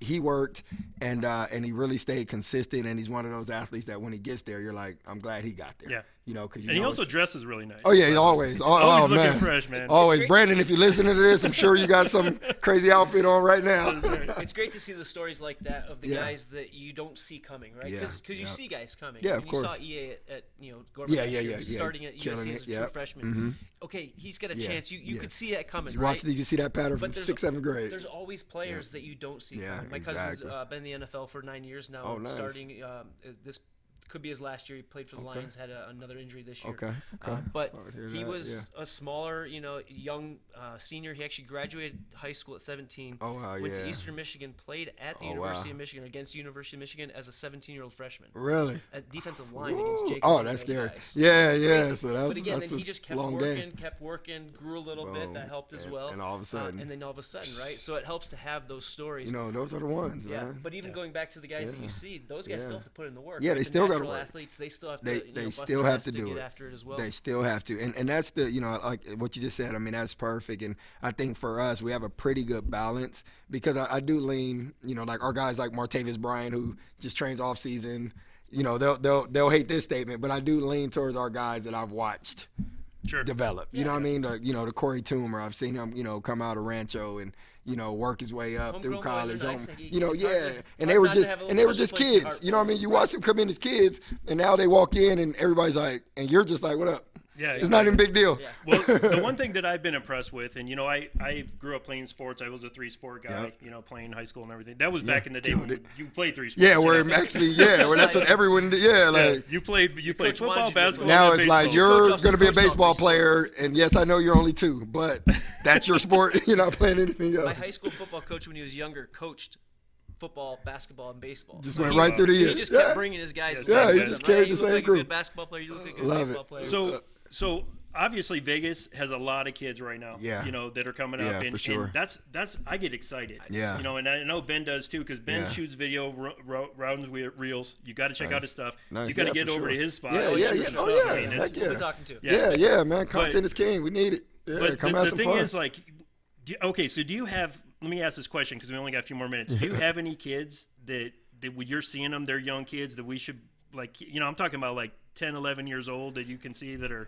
he worked, and he really stayed consistent, and he's one of those athletes that when he gets there, you're like, I'm glad he got there. Yeah. You know, because And he also dresses really nice. Oh yeah, he always. Always Oh, looking man. fresh, man. Always, great to Brandon. see. If you're listening to this, I'm sure you got some crazy outfit on right now. It's great to see the stories like that of the Yeah. guys that you don't see coming, right? Yeah, Because you yeah. see guys coming. Yeah, and of you saw course. EA at Gorman Yeah, last yeah, year, yeah, yeah. starting at Killing USC it, as a yeah. true freshman. Okay, he's got a Yeah, chance. You yeah. could see that coming, You right? watch you see that pattern from But there's- 6th, 7th grade. There's always players that you don't see Yeah, coming. My cousin's exactly. been in the NFL for 9 years now. Oh, nice. Starting this could be his last year. He played for the Lions, had another injury this year. Okay, okay. But Sorry to hear he that, was a smaller, young senior. He actually graduated high school at 17. Oh, wow, Went to yeah. Eastern Michigan, played at the Oh, University wow. of Michigan against University of Michigan as a 17-year-old freshman. Really? At defensive line Ooh. against Jacob. Oh, and that's those scary. guys. Yeah, yeah. Crazy. So that's But again, that's then a he just kept long working, grew a little bit. Boom. That helped as And- well. and all of a sudden- and then all of a sudden, right? So it helps to have those stories. You know, those are the ones, Yeah, man. but even going back to the guys that you see, those guys Yeah. still have to put in the work. Yeah, right? they The still gotta natural work. athletes, they still have to. They bust still their have ass to do get it. after it as well. They still have to, and that's the like what you just said. I mean, that's perfect, and I think for us, we have a pretty good balance because I do lean, like our guys like Martavis Bryant who just trains off season. They'll hate this statement, but I do lean towards our guys that I've watched Sure. develop. You know what I mean? The Corey Toomer, I've seen him, come out of Rancho and work his way up through Homegrown boys college. are nice. It's Yeah, hard to- and they hard were not to just have a and they were little just special place in kids. your You know what I mean? You watch them come in as kids, and now they walk in, and everybody's like, and you're just like, what up? Yeah, It's not even a big deal. Yeah. Well, the one thing that I've been impressed with, and I grew up playing sports. I was a 3-sport guy, playing high school and everything. That was back in the day when you played 3 sports. Yeah, where actually, where that's what everyone did. Yeah, like you played coach football, wanted you to basketball. now and it's like baseball. you're Coach also going to be a coached all baseball three player, sports. and yes, I know you're only 2, but that's your sport. You're not playing anything else. My high school football coach, when he was younger, coached football, basketball, and baseball. Just So went he- right through the so year. He just Yeah. kept bringing his guys. Yeah, he Yeah. just Hey, carried you the look same like crew. a good basketball player. You look like a good Love baseball it. player. So obviously Vegas has a lot of kids right now. Yeah. That are coming Yeah, up, and, for sure. and that's I get excited. Yeah. And I know Ben does too, because Ben Yeah. shoots video rounds reels. You got to check out his stuff. Nice. You got to Yeah, get for over sure. to his spot. Yeah, He yeah, shoots yeah. some Oh, stuff. yeah. I mean, it's- Heck yeah. We're talking to. Yeah, man. Content But- is king. We need it. Yeah, But come the have some thing fun. is, like, okay, so do you have? Let me ask this question because we only got a few more minutes. Do you have any kids that when you're seeing them, they're young kids that we should I'm talking about like 10, 11 years old that you can see that are.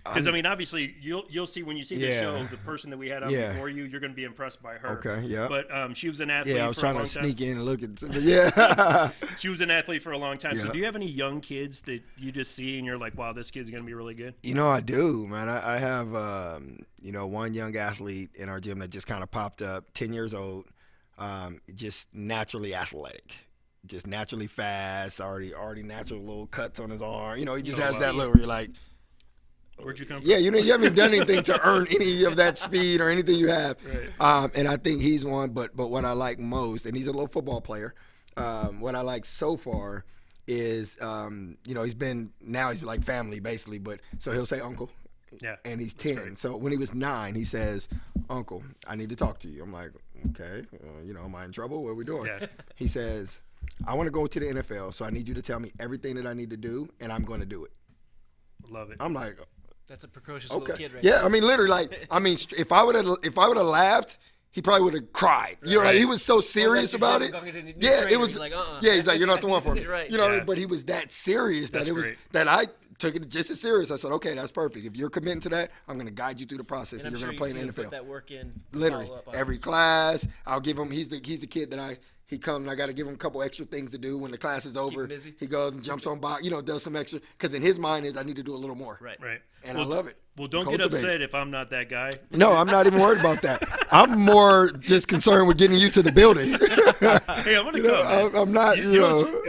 Because I mean, obviously, you'll see when you see the Yeah. show, the person that we had on Yeah. before you're going to be impressed by her. Okay, yeah. But she was an athlete. Yeah, I was for trying a long to time. sneak in and look at. But yeah. She was an athlete for a long time. So Yeah. do you have any young kids that you just see and you're like, wow, this kid's going to be really good? I do, man. I have, one young athlete in our gym that just kind of popped up, 10 years old, just naturally athletic, just naturally fast, already natural little cuts on his arm. He just has that look where you're like, Where'd you come from? yeah, you haven't done anything to earn any of that speed or anything you have. Right. And I think he's one, but what I like most, and he's a little football player, what I like so far is, he's like family basically, but so he'll say uncle. Yeah. And he's 10. great. So when he was 9, he says, Uncle, I need to talk to you. I'm like, okay, am I in trouble? What are we doing? Yeah. He says, I want to go to the NFL, so I need you to tell me everything that I need to do, and I'm going to do it. Love it. I'm like, That's a precocious okay. little kid right Yeah, there. I mean, literally, if I would have laughed, he probably would have cried. Right. He was so serious your about kid it. going to a new Yeah, trainer, it was. he's like, Yeah, he's like, you're not the one for me. Right. Yeah. But he was that serious That's that it was great. that I took it just as serious. I said, okay, that's perfect. If you're committing to that, I'm going to guide you through the process, And and I'm you're sure going to play in you've the seen him NFL. put that work in. Literally, follow up, every class, I'll give him. He's the kid that he comes and I got to give him a couple extra things to do when the class is over. him busy. He goes and jumps on box, does some extra because in his mind is I need to do a little more. Right. Right. And I love it. Well, don't get Cultivate upset it. if I'm not that guy. No, I'm not even worried about that. I'm more just concerned with getting you to the building. Hey, I'm going to come. man. I'm not.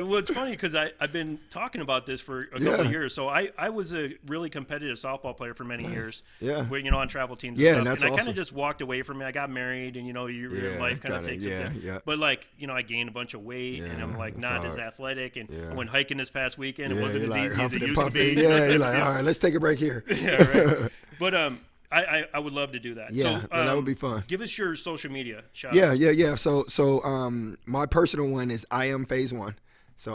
What's funny because I've been talking about this for a couple of years. So I was a really competitive softball player for many years. Yeah. Where, on travel teams. Yeah, and and stuff. that's And I kind awesome. of just walked away from it. I got married, and your Yeah, life kind of kinda, takes yeah, it. There. yeah. But I gained a bunch of weight, and I'm like it's not as hard. athletic. And Yeah. I went hiking this past weekend. It Yeah, wasn't you're as like easy as huffing it and used to be. puffing. Yeah, you're like, all right, let's take a break here. Yeah, right. But I would love to do that. Yeah, so, that would be fun. Give us your social media shout Yeah, outs. yeah. So my personal one is I am Phase One. So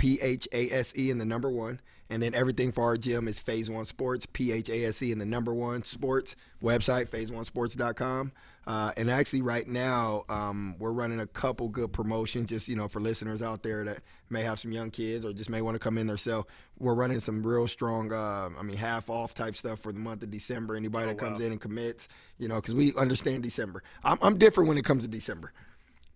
IAMPHASE and the number 1. And then everything for our gym is Phase One Sports, PHASE and the number 1 sports. Website, phase1sports.com. And actually right now, we're running a couple good promotions just, for listeners out there that may have some young kids or just may want to come in themselves. We're running some real strong, half off type stuff for the month of December. Anybody that comes in and commits, because we understand December. I'm different when it comes to December.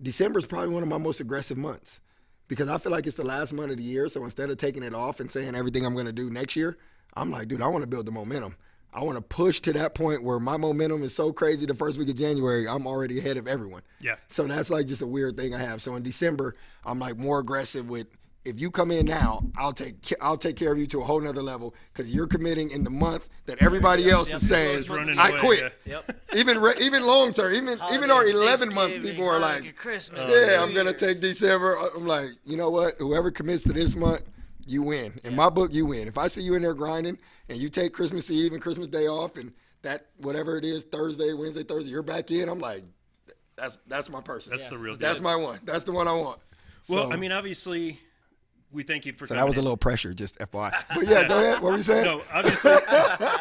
December is probably one of my most aggressive months because I feel like it's the last month of the year. So instead of taking it off and saying everything I'm going to do next year, I'm like, dude, I want to build the momentum. I want to push to that point where my momentum is so crazy the first week of January, I'm already ahead of everyone. Yeah. So that's like just a weird thing I have. So in December, I'm like more aggressive with, if you come in now, I'll take care of you to a whole nother level because you're committing in the month that everybody else is saying, running I away, quit. yeah. Yep. Even long term, even our Holidays, 11-month Thanksgiving, people are like, Christmas, yeah, I'm New gonna Year's. take December. I'm like, you know what? Whoever commits to this month, you win. In my book, you win. If I see you in there grinding and you take Christmas Eve and Christmas Day off, and that whatever it is, Thursday, Wednesday, Thursday, you're back in. I'm like, that's my person. That's the real deal. That's my one. That's the one I want. Well, So, obviously, we thank you for so coming that was a in. little pressure, just FYI. But yeah, go ahead. What were you saying? No,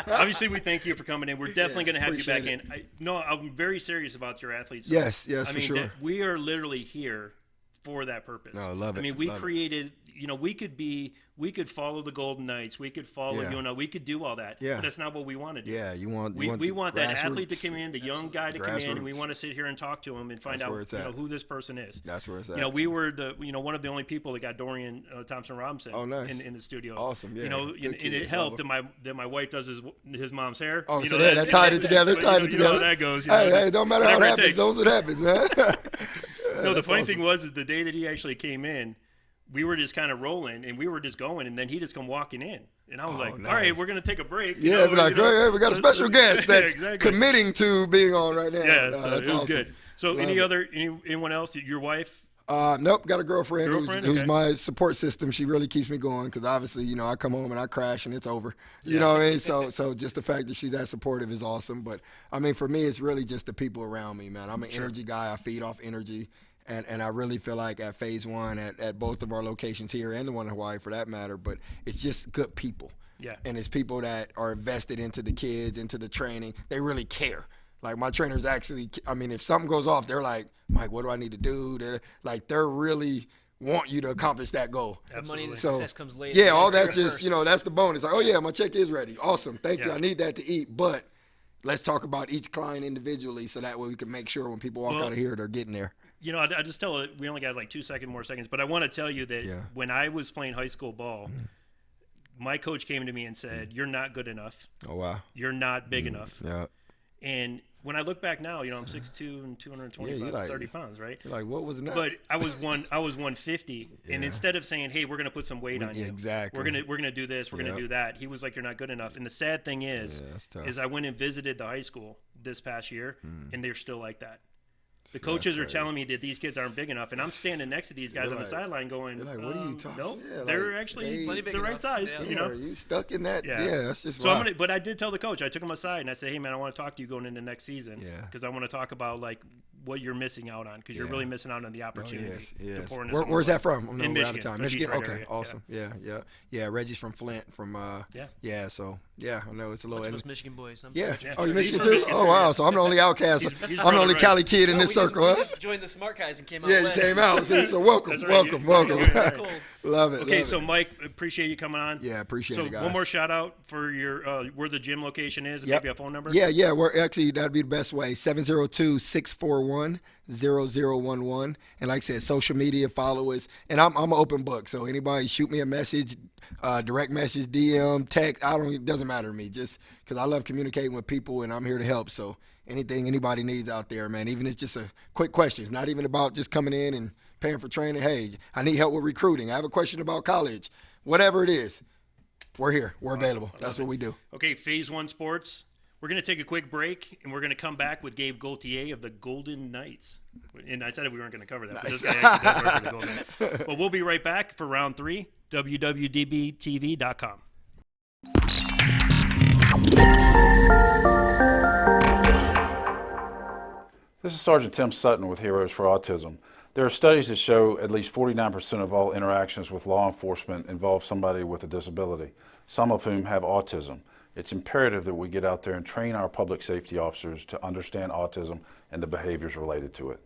obviously, we thank you for coming in. We're definitely going to have you back appreciate in. I'm very serious about your athletes. Yes, I for mean, sure. we are literally here for that purpose. No, I love it. I mean, we Love it. created, we could follow the Golden Knights. We could follow, we could do all that. Yeah. But that's not what we want to do. Yeah, We want that athlete to grassroots. come in, the young guy to come in, and we Grassroots. want to sit here and talk to him and find That's where out it's at. who this person is. That's where it's at. We were one of the only people that got Dorian Thompson Robinson Oh, nice. in the studio. Awesome, yeah. And Good kid, it helped brother. that my wife does his mom's hair. Oh, so that tied it together. You know how that goes. Hey, don't matter how it whatever happens. takes. Those it happens, man. No, the That's funny awesome. thing was is the day that he actually came in, we were just kind of rolling and we were just going, and then he just come walking in, and I was like, nice. all right, we're gonna take a break. Yeah, be like, hey, we got a special guest that's exactly. committing to being on right now. Yeah, No, so that's it was awesome. good. So Love it. anyone else? Your wife? Nope, got a girlfriend, Girlfriend? who's Okay. my support system. She really keeps me going because obviously, I come home and I crash and it's over. You know what I mean? So just the fact that she's that supportive is awesome. But I mean, for me, it's really just the people around me, man. I'm an energy guy. I feed off energy. And I really feel like at phase one, at both of our locations here and the one in Hawaii for that matter, but it's just good people. Yeah. And it's people that are invested into the kids, into the training. They really care. Like my trainers actually, I mean, if something goes off, they're like, Mike, what do I need to do? They're really want you to accomplish that goal. The money and the So, success comes later. yeah, You all gotta that's prepare just, first. that's the bonus. Like, oh yeah, my check is ready. Awesome. Thank you. Yeah. I need that to eat. But let's talk about each client individually so that way we can make sure when people walk out of here, they're getting there. I just tell it. We only got like 2 more seconds, but I want to tell you that when I was playing high school ball, my coach came to me and said, "You're not good enough. Oh, wow. You're not big enough." Yeah. And when I look back now, I'm 6'2" and 225, 30 pounds, right? You're like, what was that? But I was 150, and instead of saying, "Hey, we're going to put some weight on you, exactly. we're gonna do this, we're gonna do that," he was like, "You're not good enough." And the sad thing is that's tough. I went and visited the high school this past year, and they're still like that. The coaches are telling me that these kids aren't big enough, and I'm standing next to these guys on the sideline going, You're like, what are you talking? No, Yeah, they're like, actually they- the right size. Are you stuck in that? Yeah, that's just so. wild. But I did tell the coach. I took him aside and I said, "Hey, man, I want to talk to you going into next season. Because I want to talk about like what you're missing out on, because you're really missing out on the opportunity." Yes. To pour into Where's that from? in we're Michigan, out of time. the Michigan. Detroit Okay, area. awesome. Yeah. Reggie's from Flint. So I know it's a little. Those Michigan boys. I'm Yeah. sorry. Oh, you He's Michigan from too? Michigan Oh, too, wow. yeah. So I'm the only outcast. He's I'm the brother only right. Cali kid in No, this we just- circle, we huh? just joined the smart guys and came out Yeah, you west. came out. So welcome, That's right. welcome. Yeah. Cool. Love it. Okay, love so it. Mike, appreciate you coming on. Yeah, appreciate so it, guys. one more shout out for your where the gym location is, and Yep. maybe a phone number. Yeah. We're actually, that'd be the best way. 702-641-0011. And like I said, social media, follow us. And I'm an open book. So anybody shoot me a message, direct message, DM, text. It doesn't matter to me, just because I love communicating with people and I'm here to help. So anything anybody needs out there, man, even if it's just a quick question. It's not even about just coming in and paying for training. Hey, I need help with recruiting. I have a question about college. Whatever it is, we're here. We're available. That's what we do. Okay, Phase 1 Sports. We're going to take a quick break, and we're going to come back with Gabe Gauthier of the Golden Knights. And I said we weren't going to cover that, but this guy actually does work for the Golden Knights. But we'll be right back for round 3, WWDBTV.com. This is Sergeant Tim Sutton with Heroes for Autism. There are studies that show at least 49% of all interactions with law enforcement involve somebody with a disability, some of whom have autism. It's imperative that we get out there and train our public safety officers to understand autism and the behaviors related to it.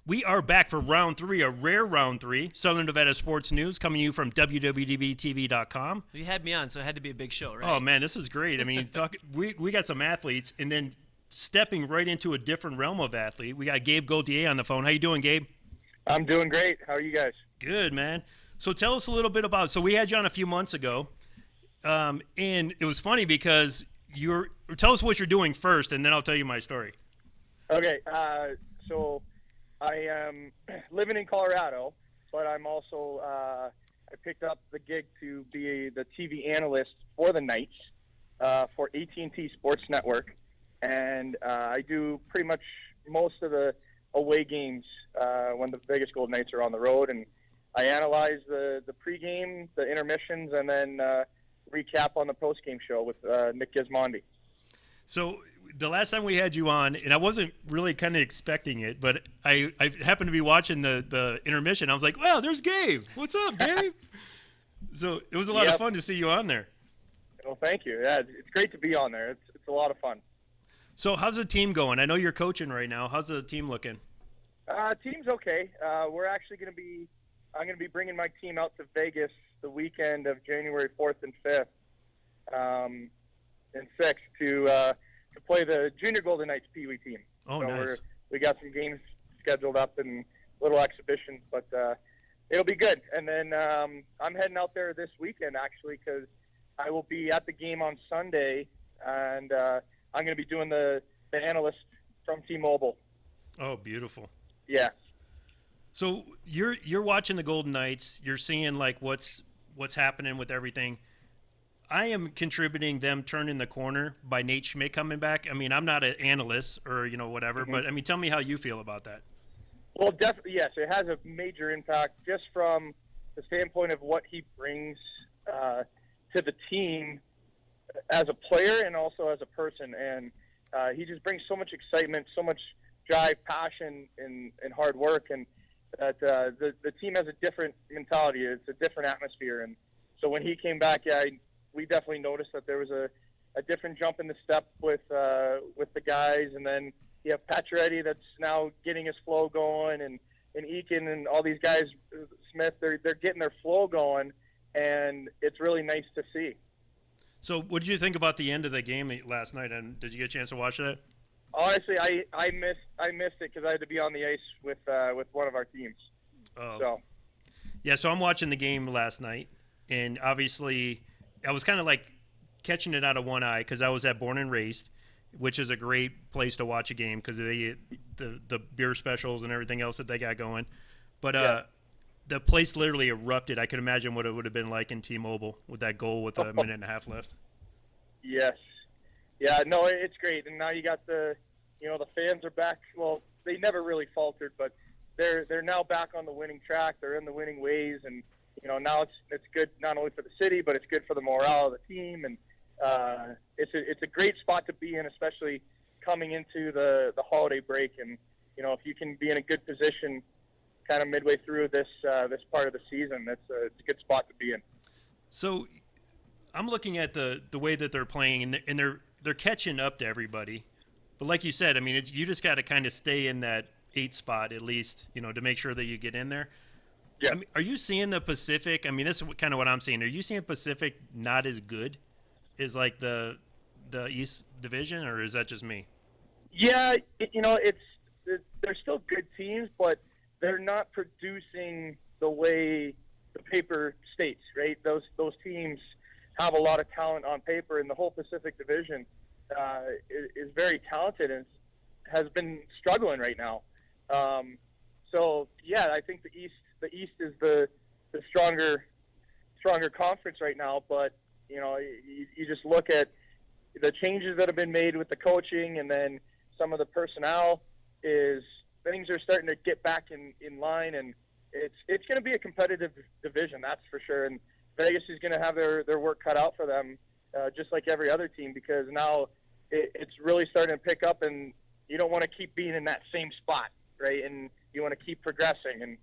We are back for round 3, a rare round 3, Southern Nevada Sports News, coming to you from WWDBTV.com. You had me on, so it had to be a big show, right? Oh, man, this is great. I mean, we got some athletes, and then stepping right into a different realm of athlete, we got Gabe Gauthier on the phone. How you doing, Gabe? I'm doing great. How are you guys? Good, man. So tell us a little bit about, so we had you on a few months ago, and it was funny because tell us what you're doing first, and then I'll tell you my story. Okay, so I am living in Colorado, but I'm also I picked up the gig to be the TV analyst for the Knights for AT&T Sports Network, and I do pretty much most of the away games when the Vegas Golden Knights are on the road, and I analyze the pregame, the intermissions, and then recap on the postgame show with Nick Gismondi. So the last time we had you on, and I wasn't really kind of expecting it, but I happened to be watching the intermission. I was like, wow, there's Gabe. What's up, Gabe? So it was a lot of fun to see you on there. Well, thank you. Yeah, it's great to be on there. It's a lot of fun. So how's the team going? I know you're coaching right now. How's the team looking? Team's okay. We're actually I'm going to be bringing my team out to Vegas the weekend of January 4th and 5th and 6th to play the Junior Golden Knights Pee Wee team. Oh, so nice. We got some games scheduled up and little exhibitions, but it'll be good. And then I'm heading out there this weekend, actually, because I will be at the game on Sunday, and I'm going to be doing the analyst from T-Mobile. Oh, beautiful. Yeah. So you're watching the Golden Knights. You're seeing like what's happening with everything. I am contributing them turning the corner by Nate Schmidt coming back. I mean, I'm not an analyst or whatever, but I mean, tell me how you feel about that. Well, definitely, yes. It has a major impact just from the standpoint of what he brings to the team as a player and also as a person. And he just brings so much excitement, so much drive, passion, and hard work. And that the team has a different mentality. It's a different atmosphere. And so when he came back, we definitely noticed that there was a different jump in the step with the guys. And then you have Pacioretty that's now getting his flow going, and Eakin and all these guys, Smith, they're getting their flow going, and it's really nice to see. So what did you think about the end of the game last night, and did you get a chance to watch that? Honestly, I missed it because I had to be on the ice with one of our teams. Oh. So. Yeah, so I'm watching the game last night, and obviously I was kind of like catching it out of one eye because I was at Born and Raised, which is a great place to watch a game because of the beer specials and everything else that they got going. But the place literally erupted. I could imagine what it would have been like in T-Mobile with that goal with a minute and a half left. Yes. Yeah, no, it's great. And now you got the fans are back. Well, they never really faltered, but they're now back on the winning track. They're in the winning ways, and now it's good not only for the city, but it's good for the morale of the team. And it's a great spot to be in, especially coming into the holiday break. And if you can be in a good position, kind of midway through this part of the season, it's a good spot to be in. So I'm looking at the way that they're playing, and they're catching up to everybody. But like you said, I mean, you just got to kind of stay in that 8th spot at least, to make sure that you get in there. Yeah. I mean, are you seeing the Pacific? I mean, this is kind of what I'm seeing. Are you seeing Pacific not as good as like the East Division, or is that just me? Yeah, they're still good teams, but they're not producing the way the paper states, right? Those teams have a lot of talent on paper, and the whole Pacific Division is very talented and has been struggling right now. So yeah, I think the East is the stronger conference right now. But you just look at the changes that have been made with the coaching, and then some of the personnel is things are starting to get back in line, and it's going to be a competitive division, that's for sure. And Vegas is going to have their work cut out for them, just like every other team, because now it's really starting to pick up, and you don't want to keep being in that same spot, right? And you want to keep progressing, and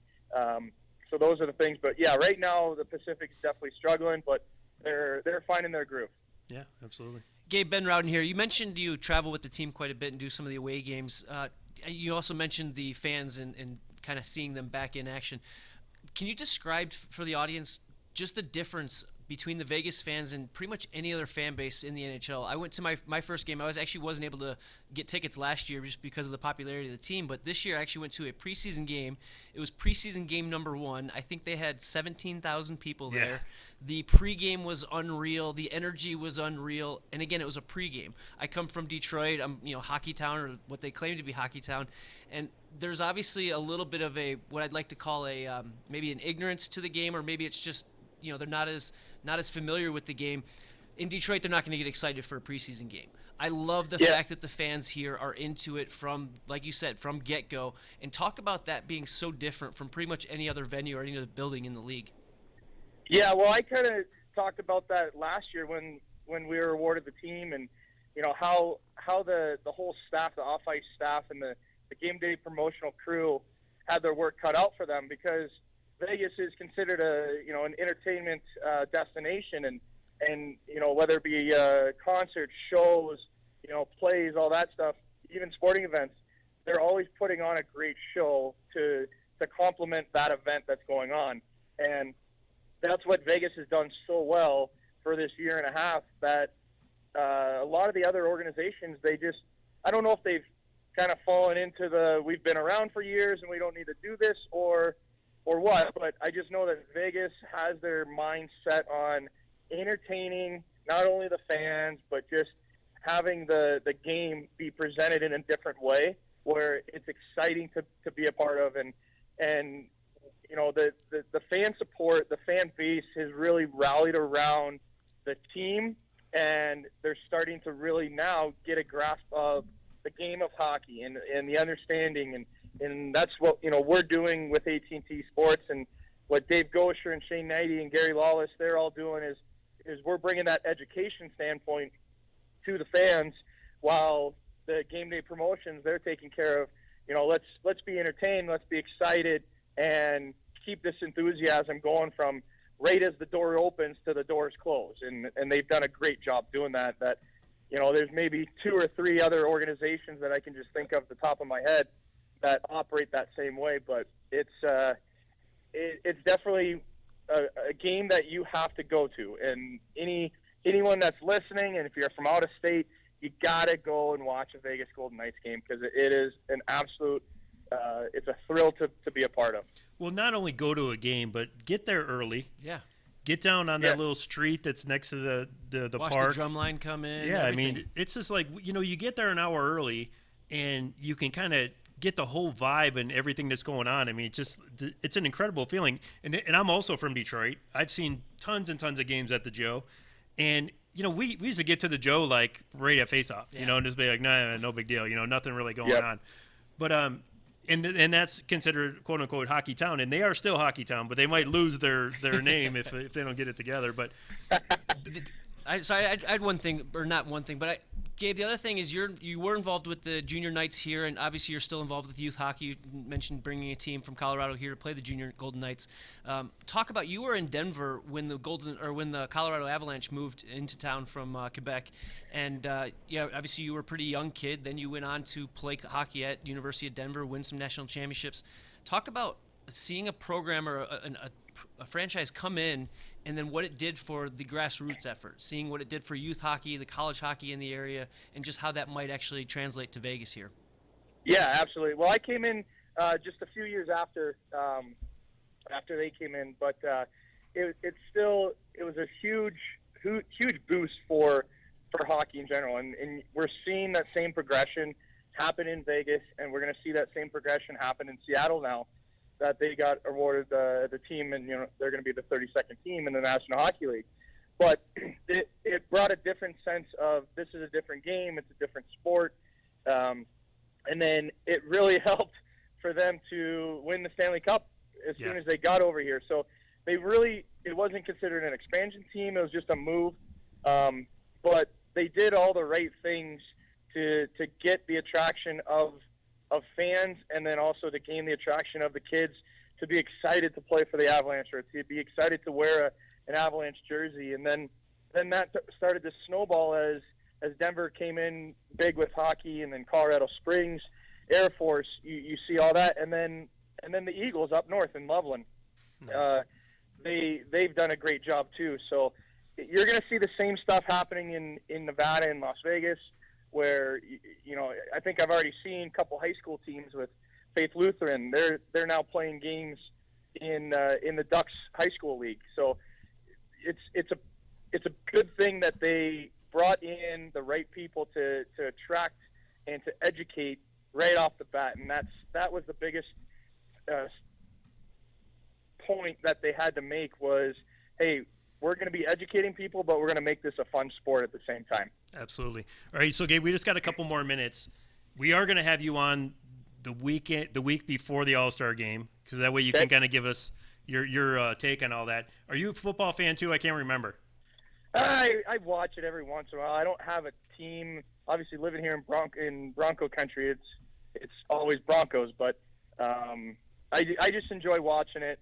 so those are the things. But yeah, right now the Pacific's definitely struggling, but they're finding their groove. Yeah, absolutely. Gabe, Ben Rowden here. You mentioned you travel with the team quite a bit and do some of the away games. You also mentioned the fans and kind of seeing them back in action. Can you describe for the audience just the difference between the Vegas fans and pretty much any other fan base in the NHL? I went to my first game. I wasn't able to get tickets last year just because of the popularity of the team, but this year I actually went to a preseason game. It was preseason game number 1. I think they had 17,000 people there. Yeah. The pregame was unreal. The energy was unreal. And again, it was a pregame. I come from Detroit. I'm, hockey town, or what they claim to be hockey town. And there's obviously a little bit of what I'd like to call maybe an ignorance to the game, or maybe it's just, they're not as familiar with the game. In Detroit, they're not going to get excited for a preseason game. I love the fact that the fans here are into it from, like you said, from get-go. And talk about that being so different from pretty much any other venue or any other building in the league. Yeah, well, I kind of talked about that last year when we were awarded the team, and how the whole staff, the off-ice staff, and the game day promotional crew had their work cut out for them, because Vegas is considered an entertainment destination, and whether it be concerts, shows, plays, all that stuff, even sporting events, they're always putting on a great show to complement that event that's going on. And that's what Vegas has done so well for this year and a half, that a lot of the other organizations, I don't know if they've kind of fallen into we've been around for years and we don't need to do this or what, but I just know that Vegas has their mind set on entertaining not only the fans, but just having the game be presented in a different way where it's exciting to be a part of. And the fan support, the fan base has really rallied around the team, and they're starting to really now get a grasp of the game of hockey and the understanding. And that's what, we're doing with AT&T Sports, and what Dave Gauthier and Shane Knighty and Gary Lawless, they're all doing is we're bringing that education standpoint to the fans, while the game day promotions, they're taking care of, let's be entertained, let's be excited, and keep this enthusiasm going from right as the door opens to the doors close. And they've done a great job doing that. There's maybe 2 or 3 other organizations that I can just think of at the top of my head that operate that same way, but it's definitely a game that you have to go to. And anyone that's listening, and if you're from out of state, you gotta go and watch a Vegas Golden Knights game, because it is an absolute it's a thrill to be a part of. Well, not only go to a game, but get there early. Yeah. Get down on that little street that's next to the Watch park. the drum line come in. Yeah, everything. I mean, it's just like, you get there an hour early, and you can kind of get the whole vibe and everything that's going on. I mean, it's an incredible feeling. And I'm also from Detroit. I've seen tons and tons of games at the Joe, and we used to get to the Joe like right at face-off, and just be like, no big deal, nothing really going on. But and that's considered quote unquote hockey town, and they are still hockey town, but they might lose their name if they don't get it together. But I had one thing, or not one thing, but Gabe, the other thing is you were involved with the junior Knights here, and obviously you're still involved with youth hockey. You mentioned bringing a team from Colorado here to play the junior Golden Knights. Talk about, you were in Denver when the Colorado Avalanche moved into town from Quebec, and obviously you were a pretty young kid. Then you went on to play hockey at University of Denver, win some national championships. Talk about seeing a program or a franchise come in, and then what it did for the grassroots effort, seeing what it did for youth hockey, the college hockey in the area, and just how that might actually translate to Vegas here. Yeah, absolutely. Well, I came in just a few years after they came in, but it was a huge boost for hockey in general, and we're seeing that same progression happen in Vegas, and we're going to see that same progression happen in Seattle now that they got awarded the team, and they're going to be the 32nd team in the National Hockey League. But it brought a different sense of, this is a different game, it's a different sport, and then it really helped for them to win the Stanley Cup as soon as they got over here. So it wasn't considered an expansion team, it was just a move, but they did all the right things to get the attraction of fans, and then also to gain the attraction of the kids to be excited to play for the Avalanche, or to be excited to wear an Avalanche jersey. And then that started to snowball as Denver came in big with hockey, and then Colorado Springs, Air Force, you see all that, and then the Eagles up north in Loveland. Nice. They've done a great job too. So you're going to see the same stuff happening in Nevada and Las Vegas, where I think I've already seen a couple high school teams with Faith Lutheran. They're now playing games in the Ducks high school league. So it's a good thing that they brought in the right people to attract and to educate right off the bat, and that was the biggest point that they had to make was, hey, we're going to be educating people, but we're going to make this a fun sport at the same time. Absolutely. All right, so Gabe, we just got a couple more minutes. We are going to have you on the week before the All-Star game, because that way you can kind of give us your take on all that. Are you a football fan too? I can't remember. I watch it every once in a while. I don't have a team. Obviously, living here in Bronco country, it's always Broncos. But I just enjoy watching it.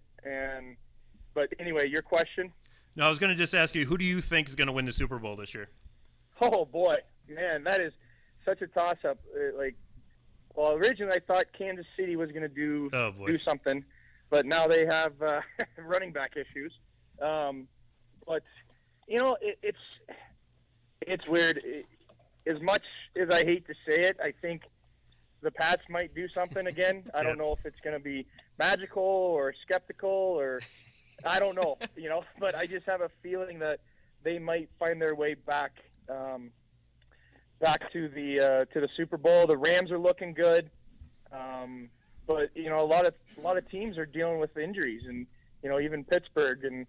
But anyway, your question? No, I was going to just ask you, who do you think is going to win the Super Bowl this year? Oh boy, man, that is such a toss-up. Well, originally I thought Kansas City was going to do something, but now they have running back issues. But it's weird. As much as I hate to say it, I think the Pats might do something again. I don't know if it's going to be magical or skeptical or I don't know, but I just have a feeling that they might find their way back to the Super Bowl. The Rams are looking good, but a lot of teams are dealing with injuries, and even Pittsburgh and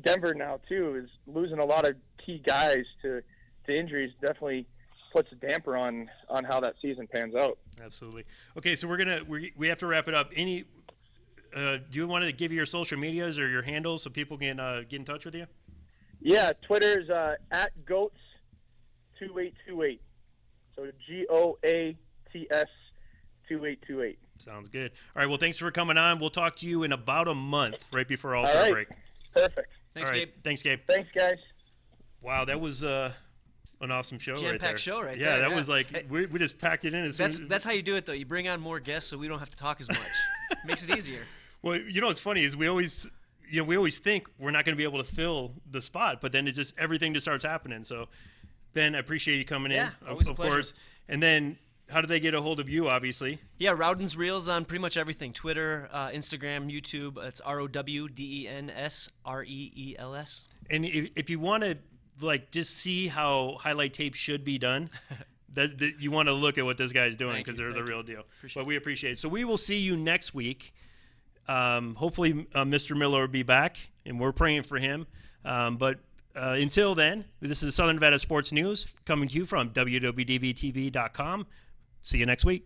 Denver now too is losing a lot of key guys to injuries. Definitely puts a damper on how that season pans out. Absolutely. Okay, so we have to wrap it up. Do you want to give your social medias or your handles so people can get in touch with you? Yeah, Twitter's at Goats2828. So GOATS 2828. Sounds good. All right, well, thanks for coming on. We'll talk to you in about a month, right before All-Star break. Perfect. Thanks, Gabe. Thanks, Gabe. Thanks, guys. Wow, that was an awesome show right there. Jam-packed show right there. there. That was like, we just packed it in. That's how you do it, though. You bring on more guests so we don't have to talk as much. Makes it easier. Well, what's funny is we always think we're not going to be able to fill the spot, but then everything just starts happening. So, Ben, I appreciate you coming in, always a of pleasure. course. And then, how do they get a hold of you, obviously? Yeah, Rowden's Reels on pretty much everything. Twitter, Instagram, YouTube. It's ROWDENSREELS. And if you want to, just see how highlight tape should be done, that you want to look at what this guy's doing because they're the real deal. But we appreciate it. So we will see you next week. Hopefully, Mr. Miller will be back, and we're praying for him. But until then, this is Southern Nevada Sports News coming to you from WWDBTV.com. See you next week.